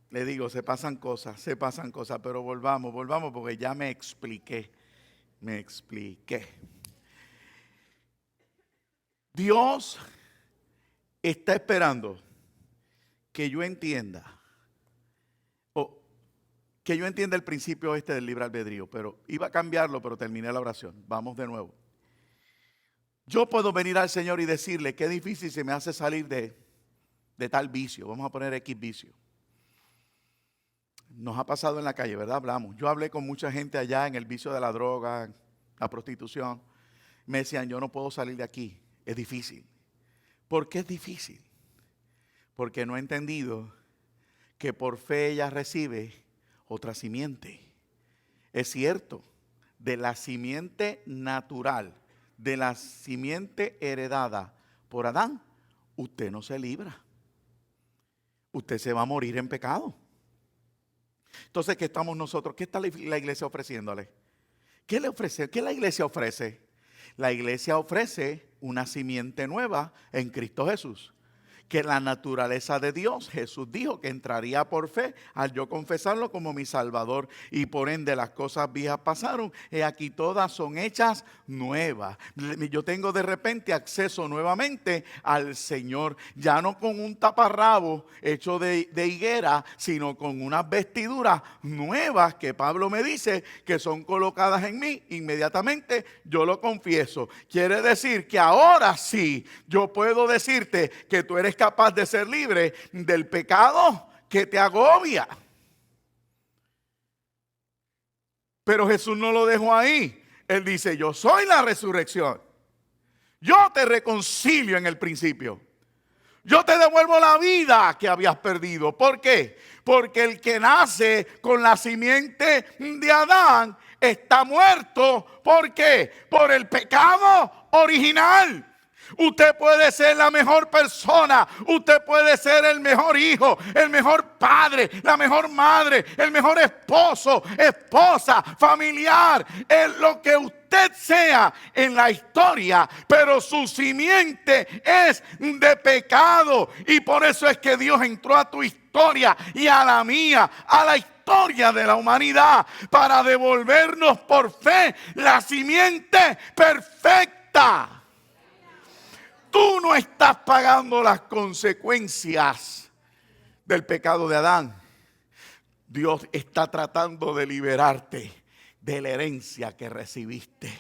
le digo, se pasan cosas, pero volvamos porque ya me expliqué. Dios está esperando que yo entienda, el principio del libre albedrío, pero iba a cambiarlo, pero terminé la oración. Vamos de nuevo. Yo puedo venir al Señor y decirle qué difícil se me hace salir de tal vicio. Vamos a poner X vicio. Nos ha pasado en la calle, ¿verdad? Hablamos. Yo hablé con mucha gente allá en el vicio de la droga, la prostitución. Me decían, yo no puedo salir de aquí. Es difícil. ¿Por qué es difícil? Porque no he entendido que por fe ella recibe otra simiente. Es cierto, de la simiente natural, de la simiente heredada por Adán, usted no se libra. Usted se va a morir en pecado. Entonces, ¿qué estamos nosotros? ¿Qué está la iglesia ofreciéndole? ¿Qué le ofrece? ¿Qué la iglesia ofrece? La iglesia ofrece una simiente nueva en Cristo Jesús. Que la naturaleza de Dios, Jesús dijo que entraría por fe al yo confesarlo como mi Salvador. Y por ende las cosas viejas pasaron. Y aquí todas son hechas nuevas. Yo tengo de repente acceso nuevamente al Señor. Ya no con un taparrabo hecho de higuera, sino con unas vestiduras nuevas que Pablo me dice que son colocadas en mí. Inmediatamente yo lo confieso. Quiere decir que ahora sí yo puedo decirte que tú eres capaz de ser libre del pecado que te agobia. Pero Jesús no lo dejó ahí. Él dice, yo soy la resurrección. Yo te reconcilio en el principio. Yo te devuelvo la vida que habías perdido. ¿Por qué? Porque el que nace con la simiente de Adán está muerto. ¿Por qué? Por el pecado original. Usted puede ser la mejor persona, usted puede ser el mejor hijo, el mejor padre, la mejor madre, el mejor esposo, esposa, familiar, lo que usted sea en la historia, pero su simiente es de pecado. Y por eso es que Dios entró a tu historia y a la mía, a la historia de la humanidad, para devolvernos por fe la simiente perfecta. Tú no estás pagando las consecuencias del pecado de Adán. Dios está tratando de liberarte de la herencia que recibiste.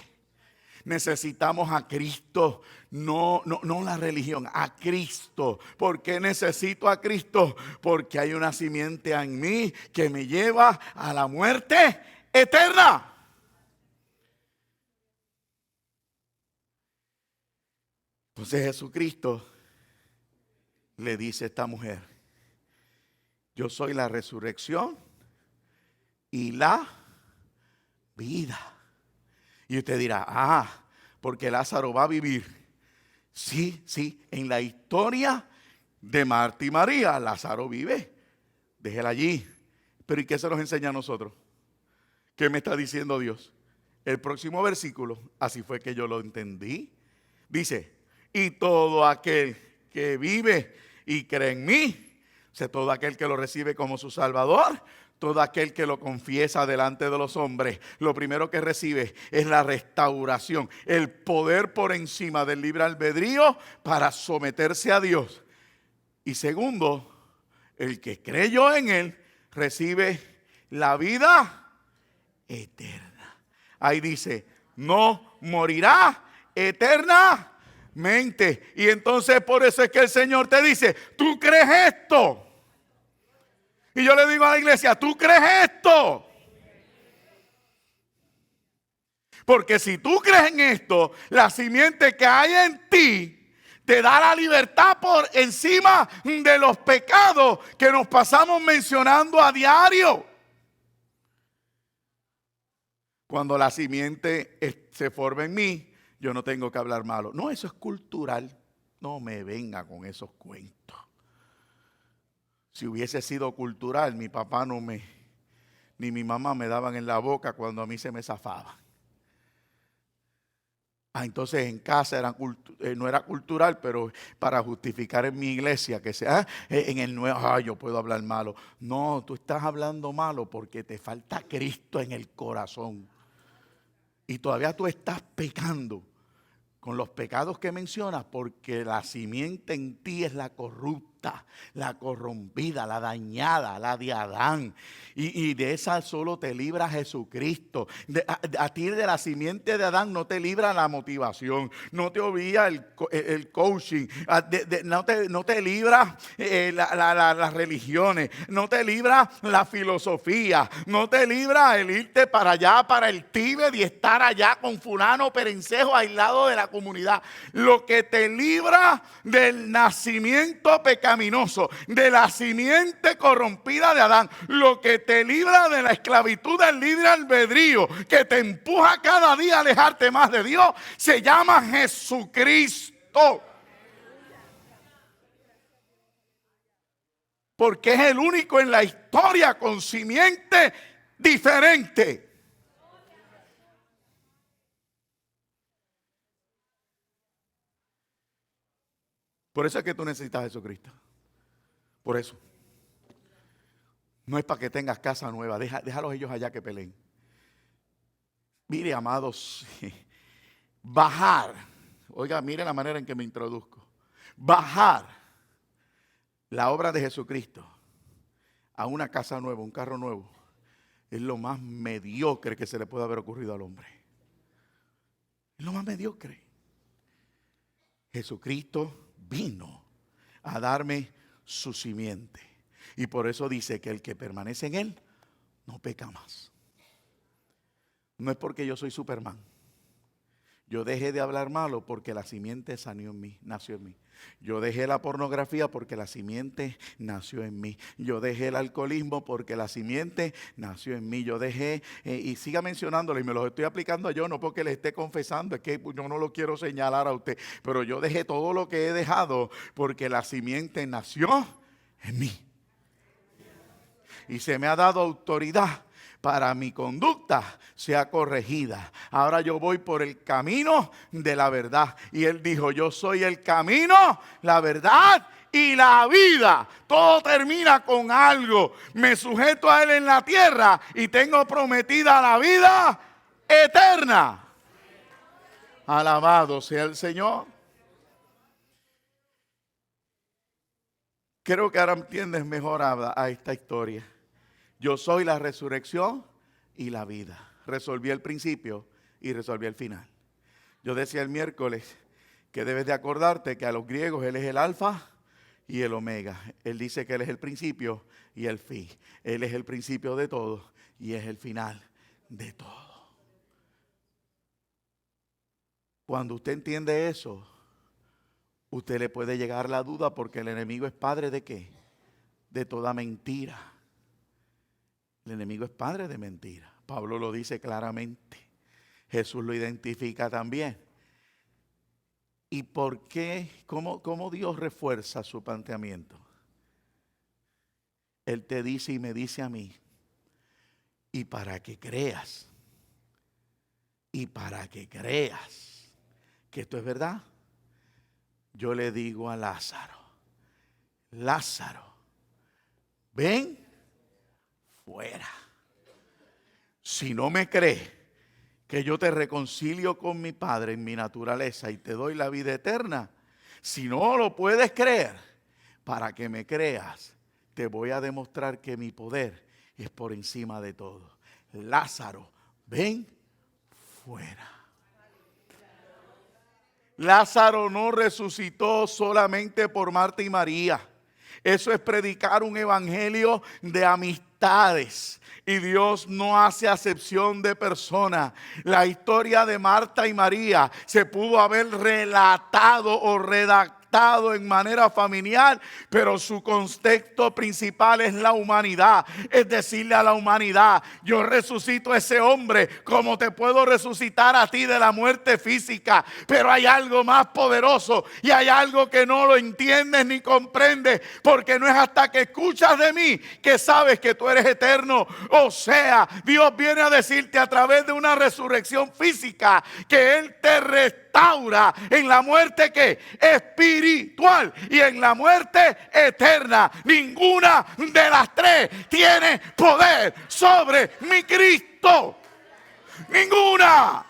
Necesitamos a Cristo, no la religión, a Cristo. ¿Por qué necesito a Cristo? Porque hay una simiente en mí que me lleva a la muerte eterna. Entonces Jesucristo le dice a esta mujer: yo soy la resurrección y la vida. Y usted dirá: porque Lázaro va a vivir. Sí, en la historia de Marta y María, Lázaro vive. Déjela allí. Pero ¿y qué se nos enseña a nosotros? ¿Qué me está diciendo Dios? El próximo versículo, así fue que yo lo entendí. Dice: y todo aquel que vive y cree en mí, o sea, todo aquel que lo recibe como su Salvador, todo aquel que lo confiesa delante de los hombres, lo primero que recibe es la restauración, el poder por encima del libre albedrío para someterse a Dios. Y segundo, el que creyó en Él recibe la vida eterna. Ahí dice: no morirá eternamente. Y entonces por eso es que el Señor te dice: ¿tú crees esto? Y yo le digo a la iglesia: ¿tú crees esto? Porque si tú crees en esto, la simiente que hay en ti te da la libertad por encima de los pecados que nos pasamos mencionando a diario. Cuando la simiente se forma en mí, yo no tengo que hablar malo. No, eso es cultural. No me venga con esos cuentos. Si hubiese sido cultural, mi papá ni mi mamá me daban en la boca cuando a mí se me zafaba. Entonces en casa no era cultural, pero para justificar en mi iglesia que sea en el nuevo, yo puedo hablar malo. No, tú estás hablando malo porque te falta Cristo en el corazón. Y todavía tú estás pecando con los pecados que mencionas, porque la simiente en ti es la corrupta, la corrompida, la dañada, la de Adán. Y de esa solo te libra Jesucristo. A ti de la simiente de Adán no te libra la motivación, no te obliga el coaching, no te libra las religiones, no te libra la filosofía, no te libra el irte para allá, para el Tíbet y estar allá con fulano perencejo aislado de la comunidad. Lo que te libra del nacimiento pecaminoso, de la simiente corrompida de Adán, lo que te libra de la esclavitud del libre albedrío, que te empuja cada día a alejarte más de Dios, se llama Jesucristo. Porque es el único en la historia con simiente diferente. Por eso es que tú necesitas a Jesucristo. Por eso. No es para que tengas casa nueva. Déjalos ellos allá que peleen. Mire, amados, bajar. Oiga, mire la manera en que me introduzco. Bajar la obra de Jesucristo a una casa nueva, un carro nuevo, es lo más mediocre que se le puede haber ocurrido al hombre. Es lo más mediocre. Jesucristo vino a darme su simiente. Y por eso dice que el que permanece en Él no peca más. No es porque yo soy Superman. Yo dejé de hablar malo porque la simiente nació en mí. Yo dejé la pornografía porque la simiente nació en mí. Yo dejé el alcoholismo porque la simiente nació en mí. Yo dejé, y siga mencionándolo, y me lo estoy aplicando a yo, no porque le esté confesando, es que yo no lo quiero señalar a usted. Pero yo dejé todo lo que he dejado porque la simiente nació en mí. Y se me ha dado autoridad para mi conducta sea corregida. Ahora yo voy por el camino de la verdad. Y él dijo, yo soy el camino, la verdad y la vida. Todo termina con algo. Me sujeto a él en la tierra y tengo prometida la vida eterna. Alabado sea el Señor. Creo que ahora entiendes mejor a esta historia. Yo soy la resurrección y la vida. Resolví el principio y resolví el final. Yo decía el miércoles que debes de acordarte que a los griegos Él es el alfa y el omega. Él dice que Él es el principio y el fin. Él es el principio de todo y es el final de todo. Cuando usted entiende eso, usted le puede llegar la duda porque el enemigo es padre ¿de qué? De toda mentira. El enemigo es padre de mentira. Pablo lo dice claramente. Jesús lo identifica también. ¿Y por qué? ¿Cómo Dios refuerza su planteamiento? Él te dice y me dice a mí, y para que creas, que esto es verdad, yo le digo a Lázaro, ven fuera. Si no me crees que yo te reconcilio con mi Padre en mi naturaleza y te doy la vida eterna, si no lo puedes creer, para que me creas, te voy a demostrar que mi poder es por encima de todo. Lázaro, ven fuera. Lázaro no resucitó solamente por Marta y María. Eso es predicar un evangelio de amistades. Y Dios no hace acepción de personas. La historia de Marta y María se pudo haber relatado o redactado en manera familiar, pero su contexto principal es la humanidad. Es decirle a la humanidad, yo resucito a ese hombre como te puedo resucitar a ti de la muerte física, pero hay algo más poderoso y hay algo que no lo entiendes ni comprendes, porque no es hasta que escuchas de mí que sabes que tú eres eterno. O sea, Dios viene a decirte a través de una resurrección física que Él te restaura en la muerte que espiritual y en la muerte eterna. Ninguna de las tres tiene poder sobre mi Cristo. Ninguna.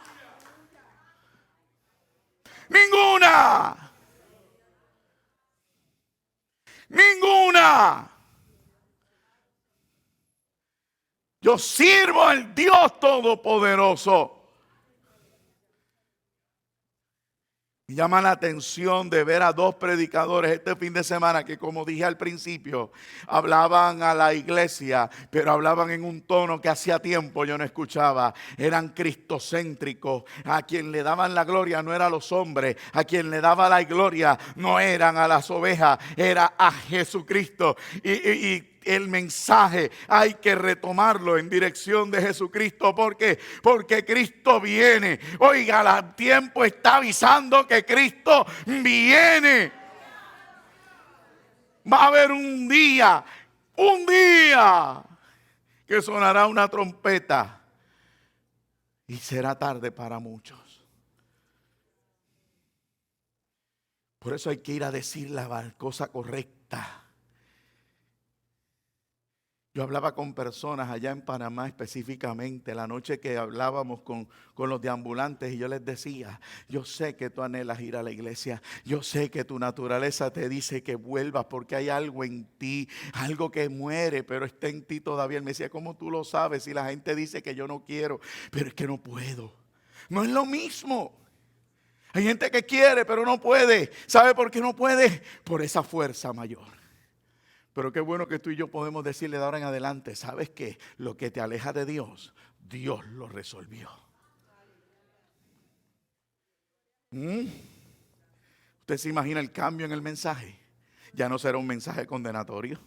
Yo sirvo al Dios Todopoderoso. Me llama la atención de ver a dos predicadores este fin de semana que, como dije al principio, hablaban a la iglesia, pero hablaban en un tono que hacía tiempo yo no escuchaba. Eran cristocéntricos. A quien le daban la gloria no era a los hombres. A quien le daba la gloria no eran a las ovejas, era a Jesucristo. Y el mensaje hay que retomarlo en dirección de Jesucristo. ¿Por qué? Porque Cristo viene. Oiga, el tiempo está avisando que Cristo viene. Va a haber un día que sonará una trompeta y será tarde para muchos. Por eso hay que ir a decir la cosa correcta. Yo hablaba con personas allá en Panamá específicamente, la noche que hablábamos con los deambulantes, y yo les decía, yo sé que tú anhelas ir a la iglesia, yo sé que tu naturaleza te dice que vuelvas porque hay algo en ti, algo que muere, pero está en ti todavía. Él me decía, ¿cómo tú lo sabes? Si la gente dice que yo no quiero, pero es que no puedo. No es lo mismo. Hay gente que quiere, pero no puede. ¿Sabe por qué no puede? Por esa fuerza mayor. Pero qué bueno que tú y yo podemos decirle de ahora en adelante, ¿sabes qué? Lo que te aleja de Dios, Dios lo resolvió. ¿Mm? ¿Usted se imagina el cambio en el mensaje? Ya no será un mensaje condenatorio.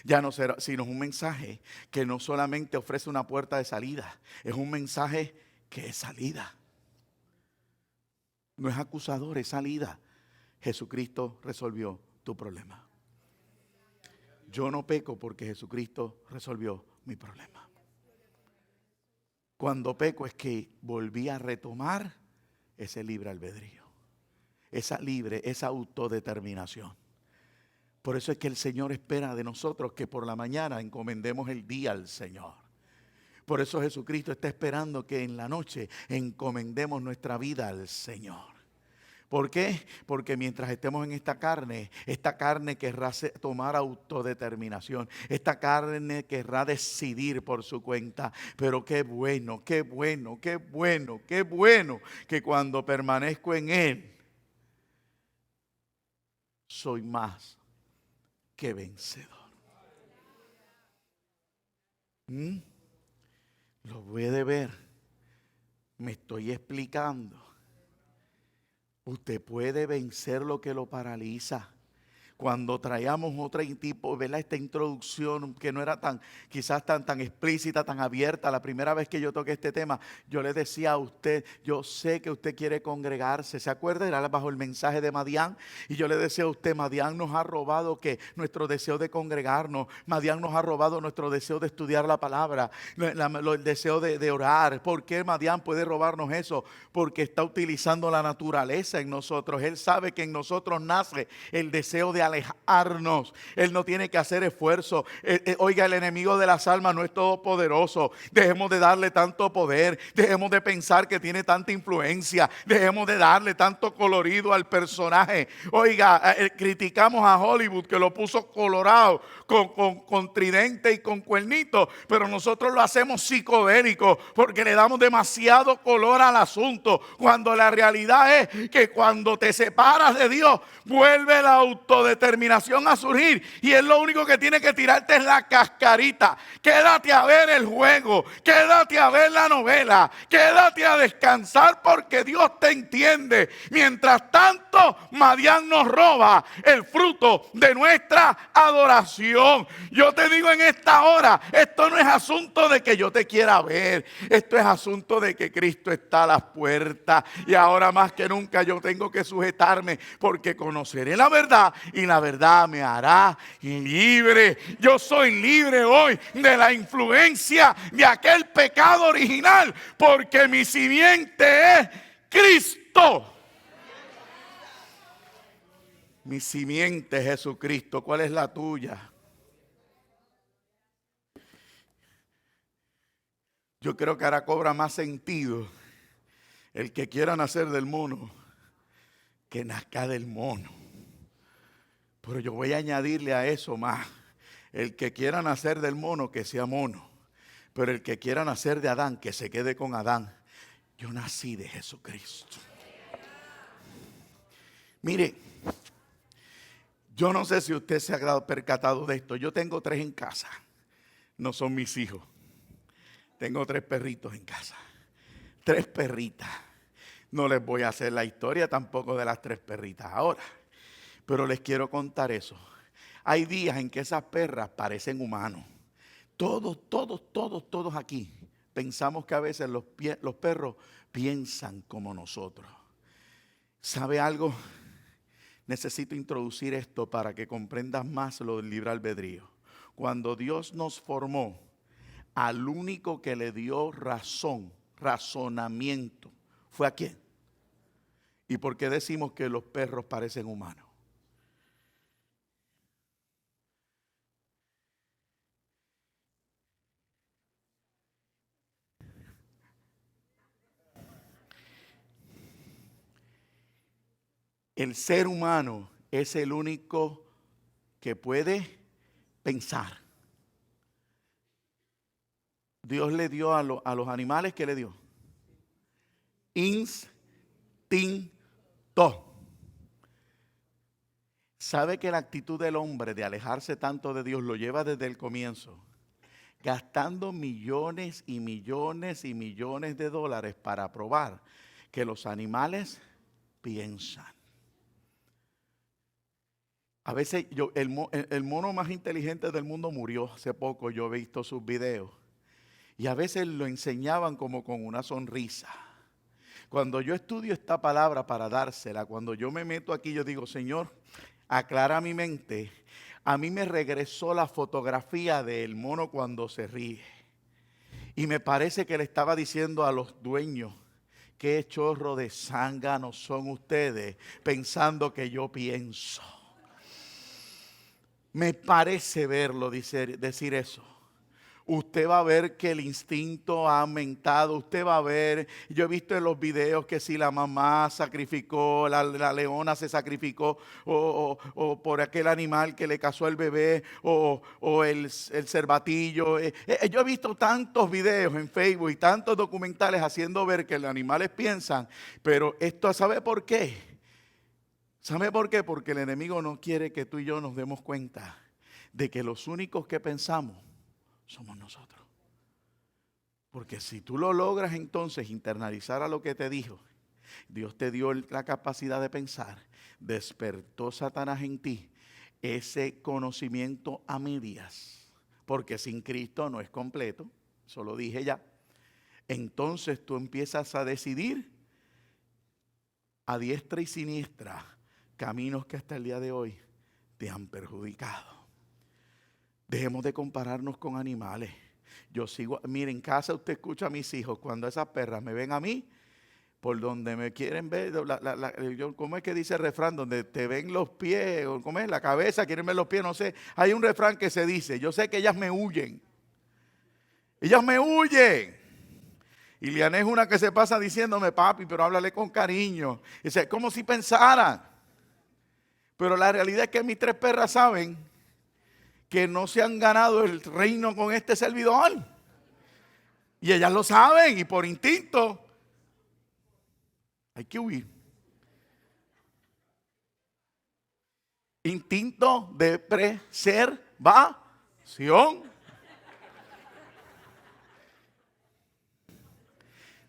Ya no será, sino un mensaje que no solamente ofrece una puerta de salida, es un mensaje que es salida. No es acusador, es salida. Jesucristo resolvió tu problema. Yo no peco porque Jesucristo resolvió mi problema. Cuando peco es que volví a retomar ese libre albedrío, esa autodeterminación. Por eso es que el Señor espera de nosotros que por la mañana encomendemos el día al Señor. Por eso Jesucristo está esperando que en la noche encomendemos nuestra vida al Señor. ¿Por qué? Porque mientras estemos en esta carne querrá tomar autodeterminación. Esta carne querrá decidir por su cuenta. Pero qué bueno que cuando permanezco en Él, soy más que vencedor. Lo puede ver. Me estoy explicando. Usted puede vencer lo que lo paraliza. Cuando traíamos otro tipo, ¿verdad? Esta introducción que no era quizás tan explícita, tan abierta. La primera vez que yo toqué este tema, yo le decía a usted, yo sé que usted quiere congregarse. ¿Se acuerda? Era bajo el mensaje de Madián. Y yo le decía a usted, Madián nos ha robado nuestro deseo de congregarnos. Madián nos ha robado nuestro deseo de estudiar la palabra, el deseo de orar. ¿Por qué Madián puede robarnos eso? Porque está utilizando la naturaleza en nosotros. Él sabe que en nosotros nace el deseo de alejarnos. Él no tiene que hacer esfuerzo. Oiga, el enemigo de las almas no es todopoderoso. Dejemos de darle tanto poder. Dejemos de pensar que tiene tanta influencia. Dejemos de darle tanto colorido al personaje. Oiga, criticamos a Hollywood que lo puso colorado con tridente y con cuernito, pero nosotros lo hacemos psicodélico porque le damos demasiado color al asunto, cuando la realidad es que cuando te separas de Dios, vuelve la autodeterminación a surgir y es lo único que tiene que tirarte es la cascarita. Quédate a ver el juego, quédate a ver la novela, quédate a descansar porque Dios te entiende. Mientras tanto, Madián nos roba el fruto de nuestra adoración. Yo te digo en esta hora, esto no es asunto de que yo te quiera ver, esto es asunto de que Cristo está a las puertas y ahora más que nunca yo tengo que sujetarme porque conoceré la verdad y la verdad me hará libre. Yo soy libre hoy de la influencia de aquel pecado original porque mi simiente es Cristo. Mi simiente es Jesucristo. ¿Cuál es la tuya? Yo creo que ahora cobra más sentido el que quiera nacer del mono que nazca del mono. Pero yo voy a añadirle a eso más. El que quiera nacer del mono, que sea mono. Pero el que quiera nacer de Adán, que se quede con Adán. Yo nací de Jesucristo. Mire, yo no sé si usted se ha percatado de esto. Yo tengo 3 en casa. No son mis hijos. Tengo 3 perritos en casa. 3 perritas. No les voy a hacer la historia tampoco de las 3 perritas ahora. Pero les quiero contar eso. Hay días en que esas perras parecen humanos. Todos aquí pensamos que a veces los perros piensan como nosotros. ¿Sabe algo? Necesito introducir esto para que comprendas más lo del libre albedrío. Cuando Dios nos formó, al único que le dio razonamiento, ¿fue a quién? ¿Y por qué decimos que los perros parecen humanos? El ser humano es el único que puede pensar. Dios le dio a los animales, ¿qué le dio? Instinto. ¿Sabe que la actitud del hombre de alejarse tanto de Dios lo lleva desde el comienzo? Gastando millones y millones y millones de dólares para probar que los animales piensan. A veces el mono más inteligente del mundo murió hace poco, yo he visto sus videos. Y a veces lo enseñaban como con una sonrisa. Cuando yo estudio esta palabra para dársela, cuando yo me meto aquí, yo digo, Señor, aclara mi mente. A mí me regresó la fotografía del mono cuando se ríe. Y me parece que le estaba diciendo a los dueños, qué chorro de zánganos son ustedes pensando que yo pienso. Me parece verlo decir eso. Usted va a ver que el instinto ha aumentado. Usted va a ver, yo he visto en los videos que si la mamá sacrificó, la leona se sacrificó, o por aquel animal que le casó el bebé, o el cervatillo. Yo he visto tantos videos en Facebook y tantos documentales haciendo ver que los animales piensan, pero esto, ¿sabe por qué? ¿Sabe por qué? Porque el enemigo no quiere que tú y yo nos demos cuenta de que los únicos que pensamos somos nosotros. Porque si tú lo logras entonces internalizar a lo que te dijo, Dios te dio la capacidad de pensar, despertó Satanás en ti ese conocimiento a medias, porque sin Cristo no es completo, eso lo dije ya. Entonces tú empiezas a decidir a diestra y siniestra caminos que hasta el día de hoy te han perjudicado. Dejemos de compararnos con animales. Yo sigo, mire, en casa usted escucha a mis hijos, cuando esas perras me ven a mí, por donde me quieren ver, ¿cómo es que dice el refrán? Donde te ven los pies, o ¿cómo es? La cabeza, quieren ver los pies, no sé. Hay un refrán que se dice, yo sé que ellas me huyen. Ellas me huyen. Y Liana es una que se pasa diciéndome, papi, pero háblale con cariño. Dice, como si pensaran. Pero la realidad es que mis 3 perras saben que no se han ganado el reino con este servidor. Y ellas lo saben y por instinto hay que huir. Instinto de preservación.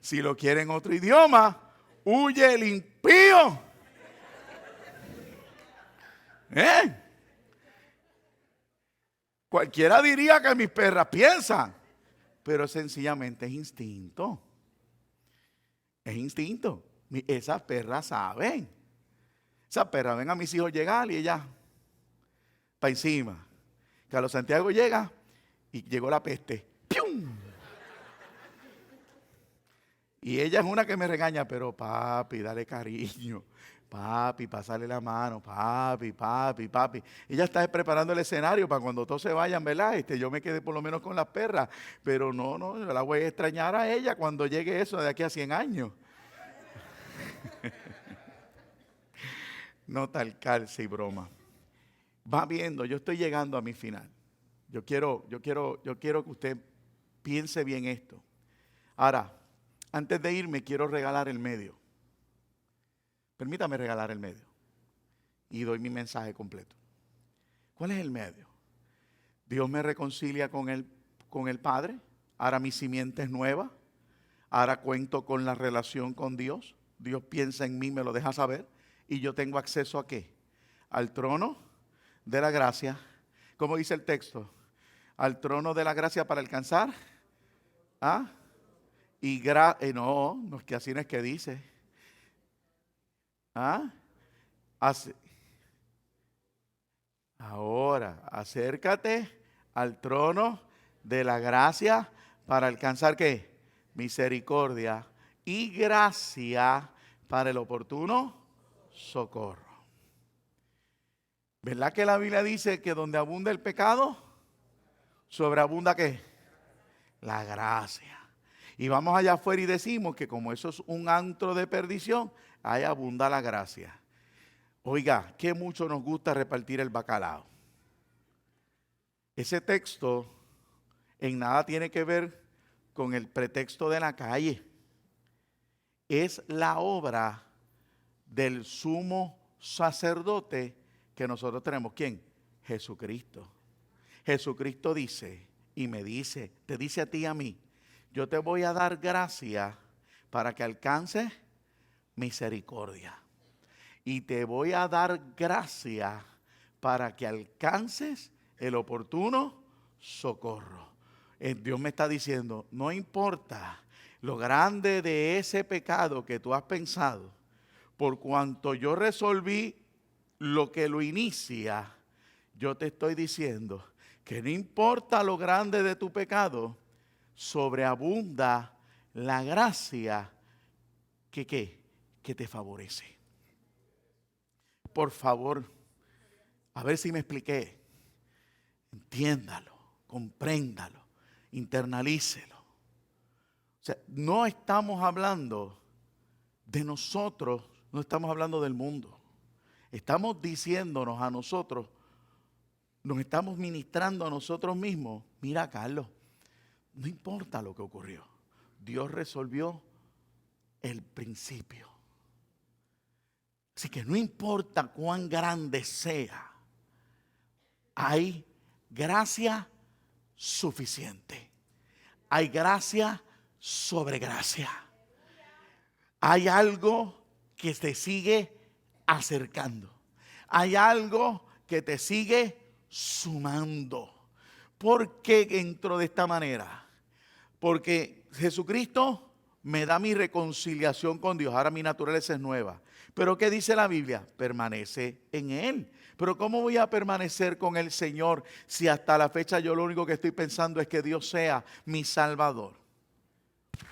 Si lo quieren en otro idioma, huye el impío. Cualquiera diría que mis perras piensan, pero sencillamente es instinto. Es instinto. Esas perras saben. Esas perras ven a mis hijos llegar y ellas para encima. Carlos Santiago llega y llegó la peste. ¡Pium! Y ella es una que me regaña, pero papi, dale cariño. Papi, pasarle la mano, papi. Ella está preparando el escenario para cuando todos se vayan, ¿verdad? Yo me quedé por lo menos con las perras. Pero no, yo la voy a extrañar a ella cuando llegue eso de aquí a 100 años. No tal calce y broma. Va viendo, yo estoy llegando a mi final. Yo quiero que usted piense bien esto. Ahora, antes de irme, quiero regalar el medio. Permítame regalar el medio. Y doy mi mensaje completo. ¿Cuál es el medio? Dios me reconcilia con el Padre. Ahora mi simiente es nueva. Ahora cuento con la relación con Dios. Dios piensa en mí, me lo deja saber. Y yo tengo acceso ¿a qué? Al trono de la gracia. ¿Cómo dice el texto? Al trono de la gracia para alcanzar. ¿Ah? Y no es que así no es que dice. ¿Ah? Ahora, acércate al trono de la gracia para alcanzar ¿qué? Misericordia y gracia para el oportuno socorro. ¿Verdad que la Biblia dice que donde abunda el pecado, sobreabunda ¿qué? La gracia. Y vamos allá afuera y decimos que como eso es un antro de perdición, ahí abunda la gracia. Oiga, qué mucho nos gusta repartir el bacalao. Ese texto en nada tiene que ver con el pretexto de la calle. Es la obra del sumo sacerdote que nosotros tenemos. ¿Quién? Jesucristo. Jesucristo dice y me dice, te dice a ti y a mí, yo te voy a dar gracia para que alcances misericordia. y te voy a dar gracia para que alcances el oportuno socorro. Dios me está diciendo, no importa lo grande de ese pecado que tú has pensado, por cuanto yo resolví lo que lo inicia, yo te estoy diciendo que no importa lo grande de tu pecado, sobreabunda la gracia que te favorece. Por favor, a ver si me expliqué. Entiéndalo, compréndalo, internalícelo. O sea, no estamos hablando de nosotros, no estamos hablando del mundo. Estamos diciéndonos a nosotros, nos estamos ministrando a nosotros mismos. Mira, Carlos, no importa lo que ocurrió. Dios resolvió el principio. Así que no importa cuán grande sea, hay gracia suficiente. Hay gracia sobre gracia. Hay algo que te sigue acercando. Hay algo que te sigue sumando. ¿Por qué entro de esta manera? Porque Jesucristo me da mi reconciliación con Dios. Ahora mi naturaleza es nueva. Pero ¿qué dice la Biblia? Permanece en Él. Pero ¿cómo voy a permanecer con el Señor si hasta la fecha yo lo único que estoy pensando es que Dios sea mi Salvador?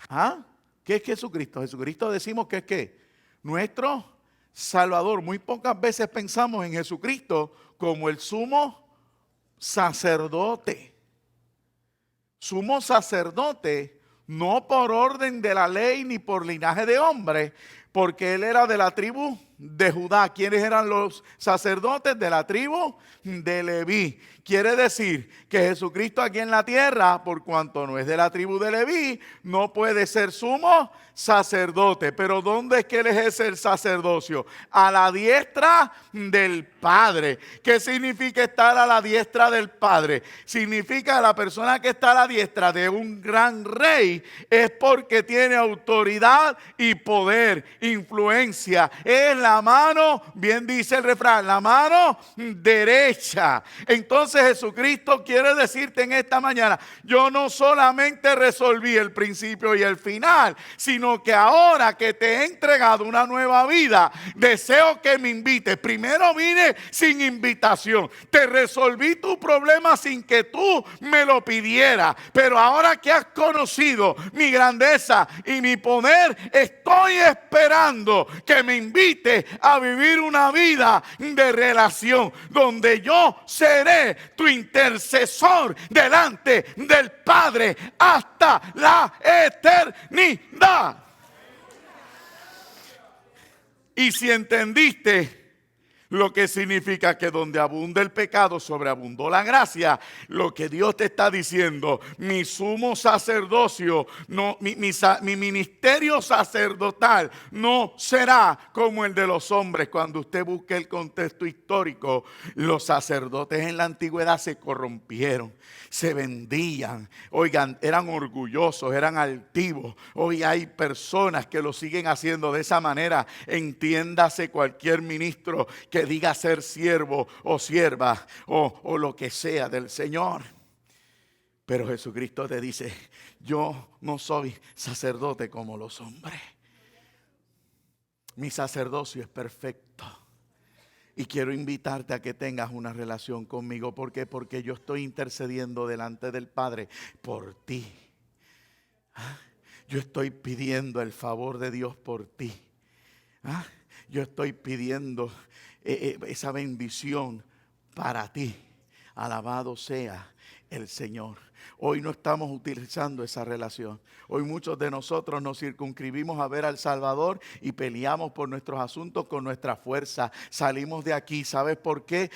¿Ah? ¿Qué es Jesucristo? Jesucristo decimos que es ¿qué? Nuestro Salvador. Muy pocas veces pensamos en Jesucristo como el sumo sacerdote. Sumo sacerdote, no por orden de la ley ni por linaje de hombre, porque él era de la tribu de Judá. ¿Quiénes eran los sacerdotes? De la tribu de Leví. Quiere decir que Jesucristo aquí en la tierra, por cuanto no es de la tribu de Leví, no puede ser sumo sacerdote. Pero ¿dónde es que él ejerce el sacerdocio? A la diestra del Padre. ¿Qué significa estar a la diestra del Padre? Significa la persona que está a la diestra de un gran rey es porque tiene autoridad y poder, influencia. Es la mano, bien dice el refrán, la mano derecha. Entonces Jesucristo quiere decirte en esta mañana, yo no solamente resolví el principio y el final, sino que ahora que te he entregado una nueva vida, deseo que me invites. Primero vine sin invitación, te resolví tu problema sin que tú me lo pidieras, pero ahora que has conocido mi grandeza y mi poder, estoy esperando que me invites a vivir una vida de relación donde yo seré tu intercesor delante del Padre hasta la eternidad. Y si entendiste lo que significa que donde abunda el pecado, sobreabundó la gracia, lo que Dios te está diciendo, mi sumo sacerdocio, no, mi ministerio sacerdotal no será como el de los hombres. Cuando usted busque el contexto histórico, los sacerdotes en la antigüedad se corrompieron, se vendían, oigan, eran orgullosos, eran altivos. Hoy hay personas que lo siguen haciendo de esa manera. Entiéndase cualquier ministro que diga ser siervo o sierva o lo que sea del Señor. Pero Jesucristo te dice, yo no soy sacerdote como los hombres. Mi sacerdocio es perfecto. Y quiero invitarte a que tengas una relación conmigo. ¿Por qué? Porque yo estoy intercediendo delante del Padre por ti. Yo estoy pidiendo el favor de Dios por ti. Yo estoy pidiendo esa bendición para ti. Alabado sea el Señor. Hoy no estamos utilizando esa relación. Hoy muchos de nosotros nos circunscribimos a ver al Salvador y peleamos por nuestros asuntos con nuestra fuerza. Salimos de aquí. ¿Sabes por qué?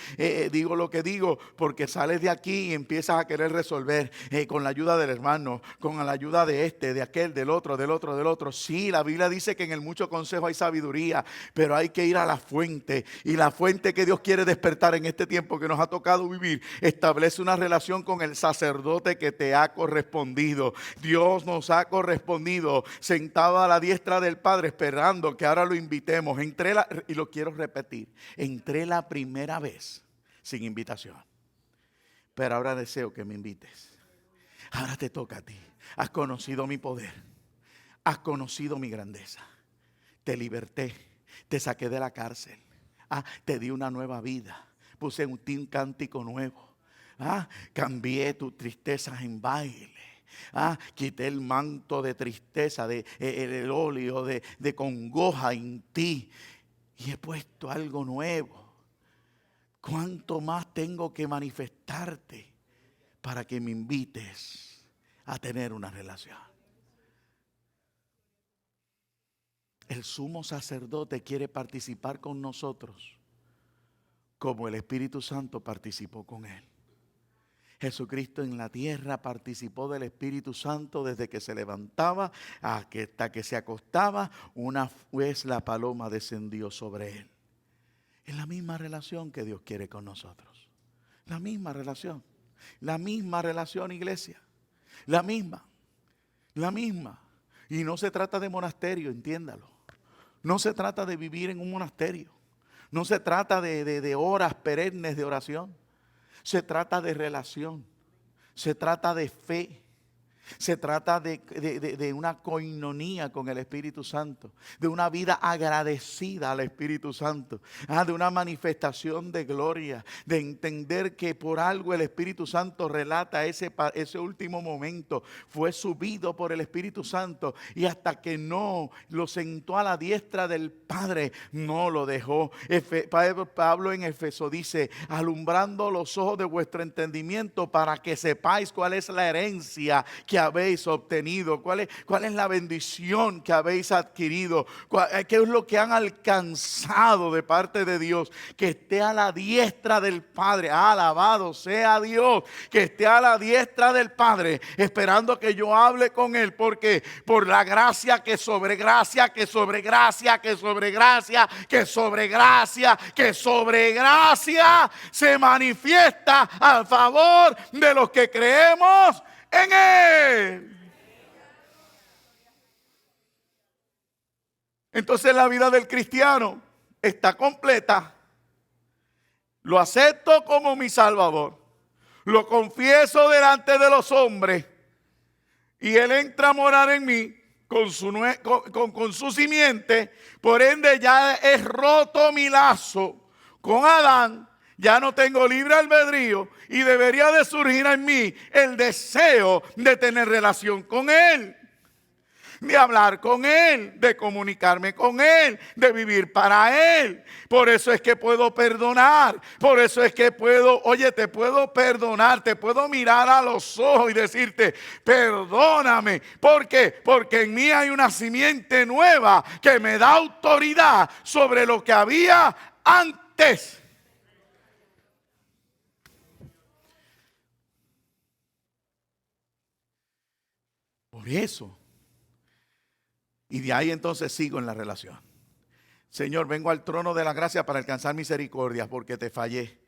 Digo lo que digo. Porque sales de aquí y empiezas a querer resolver con la ayuda del hermano, con la ayuda de este, de aquel, del otro, del otro, del otro. Sí, la Biblia dice que en el mucho consejo hay sabiduría, pero hay que ir a la fuente. Y la fuente que Dios quiere despertar en este tiempo que nos ha tocado vivir establece una relación relación con el sacerdote que te ha correspondido. Dios nos ha correspondido sentado a la diestra del Padre esperando que ahora lo invitemos. Y lo quiero repetir, entré la primera vez sin invitación, pero ahora deseo que me invites. Ahora te toca a ti. Has conocido mi poder, has conocido mi grandeza. Te liberté, te saqué de la cárcel, te di una nueva vida. Puse un cántico nuevo. Cambié tus tristezas en baile. Quité el manto de tristeza, el óleo de congoja en ti. Y he puesto algo nuevo. ¿Cuánto más tengo que manifestarte para que me invites a tener una relación? El sumo sacerdote quiere participar con nosotros como el Espíritu Santo participó con él. Jesucristo en la tierra participó del Espíritu Santo desde que se levantaba hasta que se acostaba. Una vez la paloma descendió sobre él. Es la misma relación que Dios quiere con nosotros. La misma relación. La misma relación, iglesia. La misma. La misma. Y no se trata de monasterio, entiéndalo. No se trata de vivir en un monasterio. No se trata de horas perennes de oración. Se trata de relación. Se trata de fe. Se trata de una coinonía con el Espíritu Santo, de una vida agradecida al Espíritu Santo, de una manifestación de gloria, de entender que por algo el Espíritu Santo relata ese último momento. Fue subido por el Espíritu Santo y hasta que no lo sentó a la diestra del Padre, no lo dejó. Pablo en Efeso dice, alumbrando los ojos de vuestro entendimiento para que sepáis cuál es la herencia que habéis obtenido, cuál es la bendición que habéis adquirido, qué es lo que han alcanzado de parte de Dios, que esté a la diestra del Padre. Alabado sea Dios, que esté a la diestra del Padre, esperando que yo hable con Él, porque por la gracia que sobre gracia, que sobre gracia, que sobre gracia, que sobre gracia, que sobre gracia se manifiesta a favor de los que creemos en Él. Entonces la vida del cristiano está completa. Lo acepto como mi Salvador. Lo confieso delante de los hombres. Y Él entra a morar en mí con su simiente. Por ende ya he roto mi lazo con Adán. Ya no tengo libre albedrío y debería de surgir en mí el deseo de tener relación con Él, de hablar con Él, de comunicarme con Él, de vivir para Él. Por eso es que puedo perdonar, por eso es que te puedo perdonar, te puedo mirar a los ojos y decirte, perdóname. ¿Por qué? Porque en mí hay una simiente nueva que me da autoridad sobre lo que había antes. Por eso. Y de ahí entonces sigo en la relación. Señor, vengo al trono de la gracia para alcanzar misericordia porque te fallé.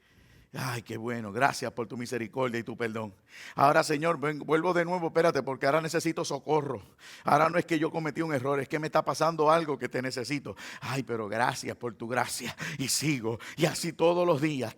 Ay, qué bueno, gracias por tu misericordia y tu perdón. Ahora, Señor, vuelvo de nuevo, espérate, porque ahora necesito socorro. Ahora no es que yo cometí un error, es que me está pasando algo que te necesito. Ay, pero gracias por tu gracia. Y sigo, y así todos los días,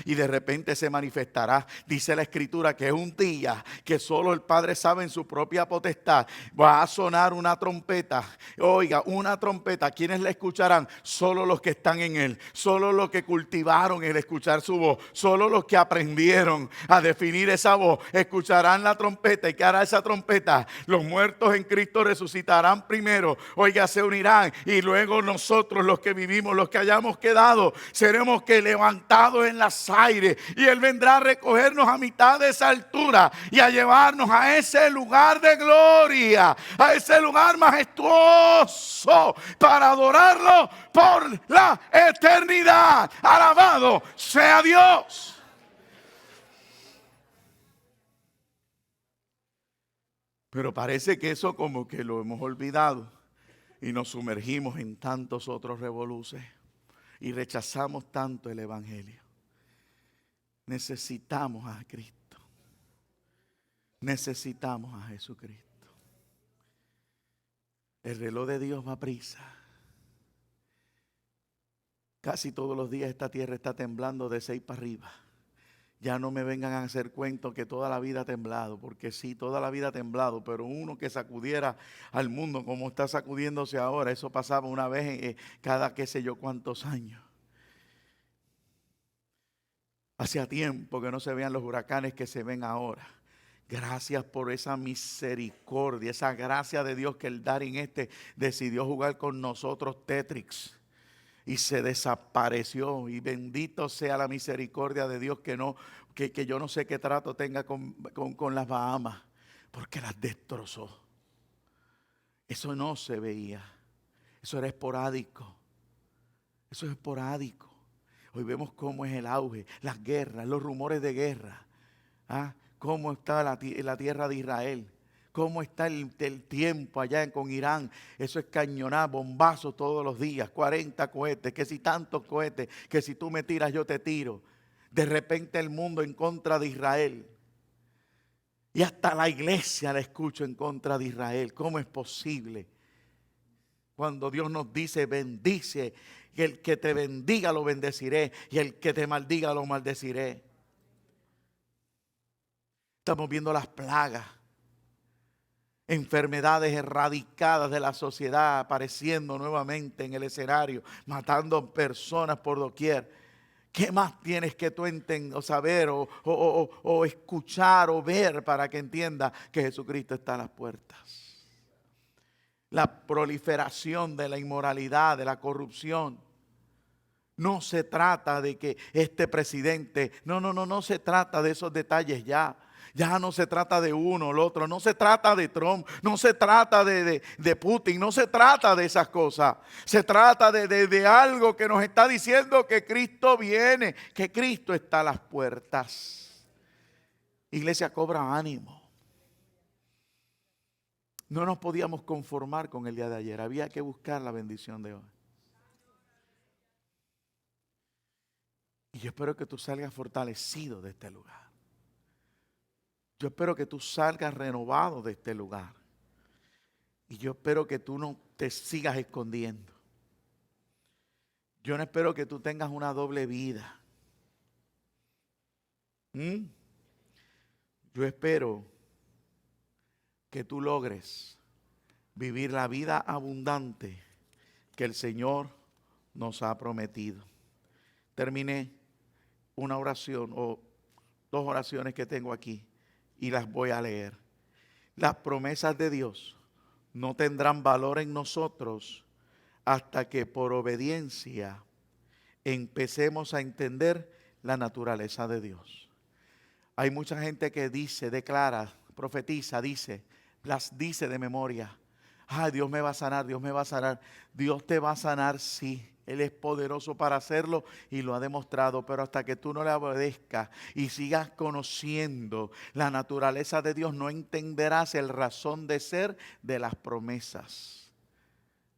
y de repente se manifestará. Dice la Escritura que un día que solo el Padre sabe en su propia potestad, va a sonar una trompeta. Oiga, una trompeta, ¿quiénes la escucharán? Solo los que están en Él, solo los que cultivaron el escuchar su voz, solo los que aprendieron a definir esa voz escucharán la trompeta. ¿Y qué hará esa trompeta? Los muertos en Cristo resucitarán primero, oiga, se unirán, y luego nosotros, los que vivimos, los que hayamos quedado, seremos que levantados en las aires, y Él vendrá a recogernos a mitad de esa altura y a llevarnos a ese lugar de gloria, a ese lugar majestuoso para adorarlo por la eternidad. Alabado sea Dios. Pero parece que eso como que lo hemos olvidado y nos sumergimos en tantos otros revoluces y rechazamos tanto el evangelio. Necesitamos a Cristo. Necesitamos a Jesucristo. El reloj de Dios va a prisa. Casi todos los días esta tierra está temblando de 6 para arriba. Ya no me vengan a hacer cuento que toda la vida ha temblado, porque sí, toda la vida ha temblado, pero uno que sacudiera al mundo como está sacudiéndose ahora, eso pasaba una vez cada qué sé yo cuántos años. Hacía tiempo que no se veían los huracanes que se ven ahora. Gracias por esa misericordia, esa gracia de Dios que el Darín decidió jugar con nosotros Tetrix. Y se desapareció. Y bendito sea la misericordia de Dios que yo no sé qué trato tenga con las Bahamas. Porque las destrozó. Eso no se veía. Eso era esporádico. Eso es esporádico. Hoy vemos cómo es el auge, las guerras, los rumores de guerra. Cómo está la tierra de Israel. Cómo está el tiempo allá con Irán. Eso es cañonar, bombazos todos los días. 40 cohetes, que si tantos cohetes, que si tú me tiras yo te tiro. De repente el mundo en contra de Israel. Y hasta la iglesia la escucho en contra de Israel. ¿Cómo es posible? Cuando Dios nos dice bendice, y el que te bendiga lo bendeciré, y el que te maldiga lo maldeciré. Estamos viendo las plagas. Enfermedades erradicadas de la sociedad apareciendo nuevamente en el escenario, matando personas por doquier. ¿Qué más tienes que tú entender o saber o escuchar o ver para que entiendas que Jesucristo está a las puertas? La proliferación de la inmoralidad, de la corrupción. No se trata de que este presidente, no se trata de esos detalles ya. Ya no se trata de uno o el otro, no se trata de Trump, no se trata de Putin, no se trata de esas cosas. Se trata de algo que nos está diciendo que Cristo viene, que Cristo está a las puertas. Iglesia, cobra ánimo. No nos podíamos conformar con el día de ayer, había que buscar la bendición de hoy. Y yo espero que tú salgas fortalecido de este lugar. Yo espero que tú salgas renovado de este lugar. Y yo espero que tú no te sigas escondiendo. Yo no espero que tú tengas una doble vida. Yo espero que tú logres vivir la vida abundante que el Señor nos ha prometido. Terminé una oración o 2 oraciones que tengo aquí. Y las voy a leer. Las promesas de Dios no tendrán valor en nosotros hasta que por obediencia empecemos a entender la naturaleza de Dios. Hay mucha gente que dice, declara, profetiza, las dice de memoria. Dios me va a sanar, Dios me va a sanar. Dios te va a sanar, sí. Él es poderoso para hacerlo y lo ha demostrado, pero hasta que tú no le obedezcas y sigas conociendo la naturaleza de Dios, no entenderás el razón de ser de las promesas.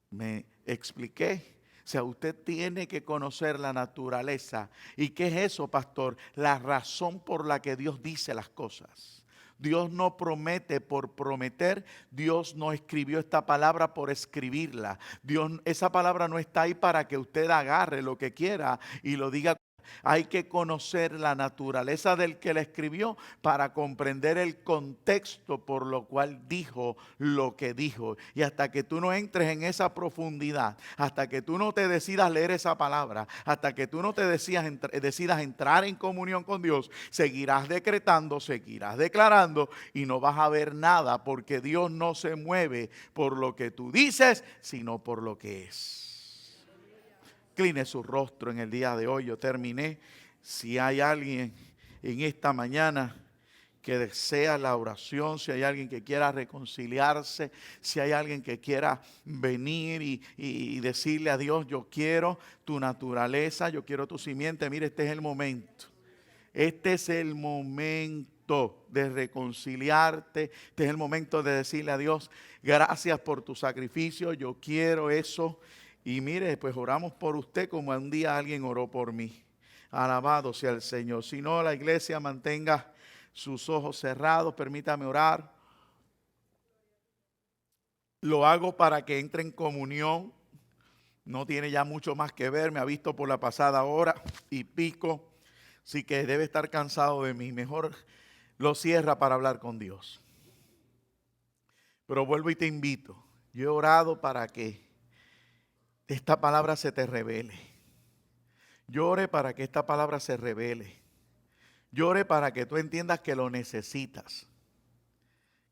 ¿Me expliqué? O sea, usted tiene que conocer la naturaleza. ¿Y qué es eso, pastor? La razón por la que Dios dice las cosas. Dios no promete por prometer. Dios no escribió esta palabra por escribirla. Esa palabra no está ahí para que usted agarre lo que quiera y lo diga. Hay que conocer la naturaleza del que la escribió para comprender el contexto por lo cual dijo lo que dijo. Y hasta que tú no entres en esa profundidad, hasta que tú no te decidas leer esa palabra, hasta que tú no te decidas entrar en comunión con Dios, seguirás decretando, seguirás declarando y no vas a ver nada, porque Dios no se mueve por lo que tú dices, sino por lo que es. Incline su rostro en el día de hoy. Yo terminé. Si hay alguien en esta mañana que desea la oración, si hay alguien que quiera reconciliarse, si hay alguien que quiera venir y decirle a Dios, yo quiero tu naturaleza, yo quiero tu simiente. Mire, este es el momento. Este es el momento de reconciliarte. Este es el momento de decirle a Dios, gracias por tu sacrificio, yo quiero eso. Y mire, pues oramos por usted como un día alguien oró por mí. Alabado sea el Señor. Si no, la iglesia mantenga sus ojos cerrados, permítame orar. Lo hago para que entre en comunión. No tiene ya mucho más que ver, me ha visto por la pasada hora y pico, así que debe estar cansado de mí. Mejor lo cierra para hablar con Dios. Pero vuelvo y te invito. Yo he orado para que esta palabra se te revele. Yo oré para que esta palabra se revele. Yo oré para que tú entiendas que lo necesitas.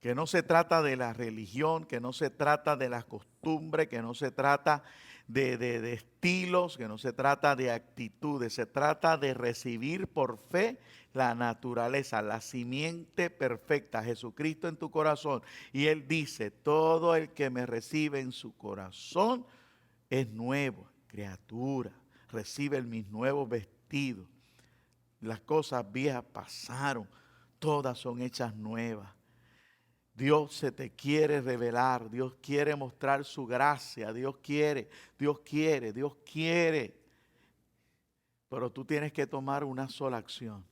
Que no se trata de la religión, que no se trata de las costumbres, que no se trata de estilos, que no se trata de actitudes, se trata de recibir por fe la naturaleza, la simiente perfecta, Jesucristo en tu corazón. Y Él dice, todo el que me recibe en su corazón es nuevo, criatura, recibe mis nuevos vestidos. Las cosas viejas pasaron, todas son hechas nuevas. Dios se te quiere revelar, Dios quiere mostrar su gracia, Dios quiere. Pero tú tienes que tomar una sola acción,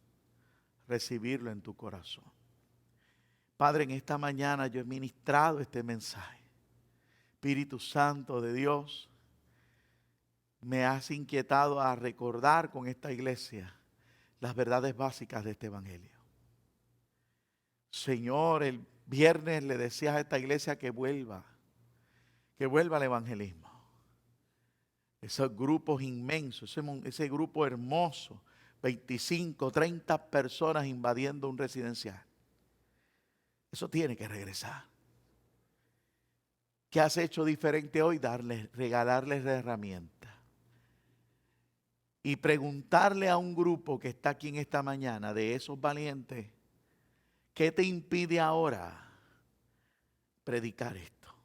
recibirlo en tu corazón. Padre, en esta mañana yo he ministrado este mensaje. Espíritu Santo de Dios, me has inquietado a recordar con esta iglesia las verdades básicas de este evangelio. Señor, el viernes le decías a esta iglesia que vuelva al evangelismo. Esos grupos inmensos, ese grupo hermoso, 25, 30 personas invadiendo un residencial. Eso tiene que regresar. ¿Qué has hecho diferente hoy? Regalarles la herramienta. Y preguntarle a un grupo que está aquí en esta mañana, de esos valientes, ¿qué te impide ahora predicar esto?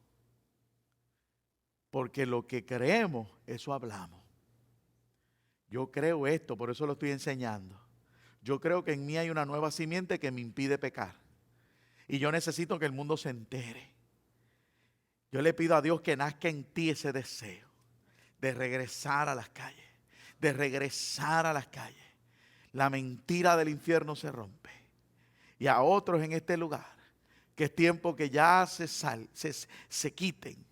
Porque lo que creemos, eso hablamos. Yo creo esto, por eso lo estoy enseñando. Yo creo que en mí hay una nueva simiente que me impide pecar. Y yo necesito que el mundo se entere. Yo le pido a Dios que nazca en ti ese deseo de regresar a las calles. De regresar a las calles. La mentira del infierno se rompe. Y a otros en este lugar, que es tiempo que ya se quiten.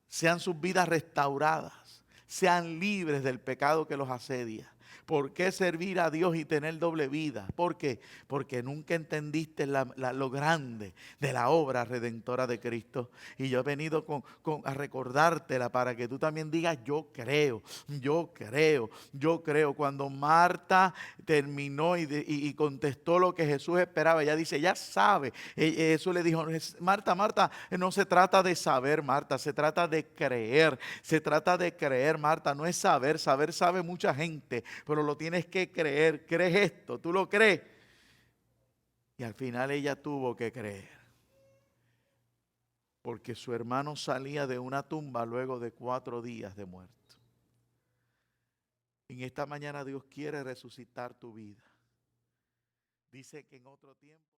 Sean sus vidas restauradas. Sean libres del pecado que los asedia. ¿Por qué servir a Dios y tener doble vida? ¿Por qué? Porque nunca entendiste lo grande de la obra redentora de Cristo. Y yo he venido a recordártela para que tú también digas, yo creo. Cuando Marta terminó y contestó lo que Jesús esperaba, ella dice, ya sabe. Jesús le dijo, Marta, no se trata de saber, Marta, se trata de creer. Se trata de creer, Marta, no es saber sabe mucha gente, pero lo tienes que creer. ¿Crees esto? ¿Tú lo crees? Y al final ella tuvo que creer, porque su hermano salía de una tumba luego de 4 días de muerto. En esta mañana Dios quiere resucitar tu vida. Dice que en otro tiempo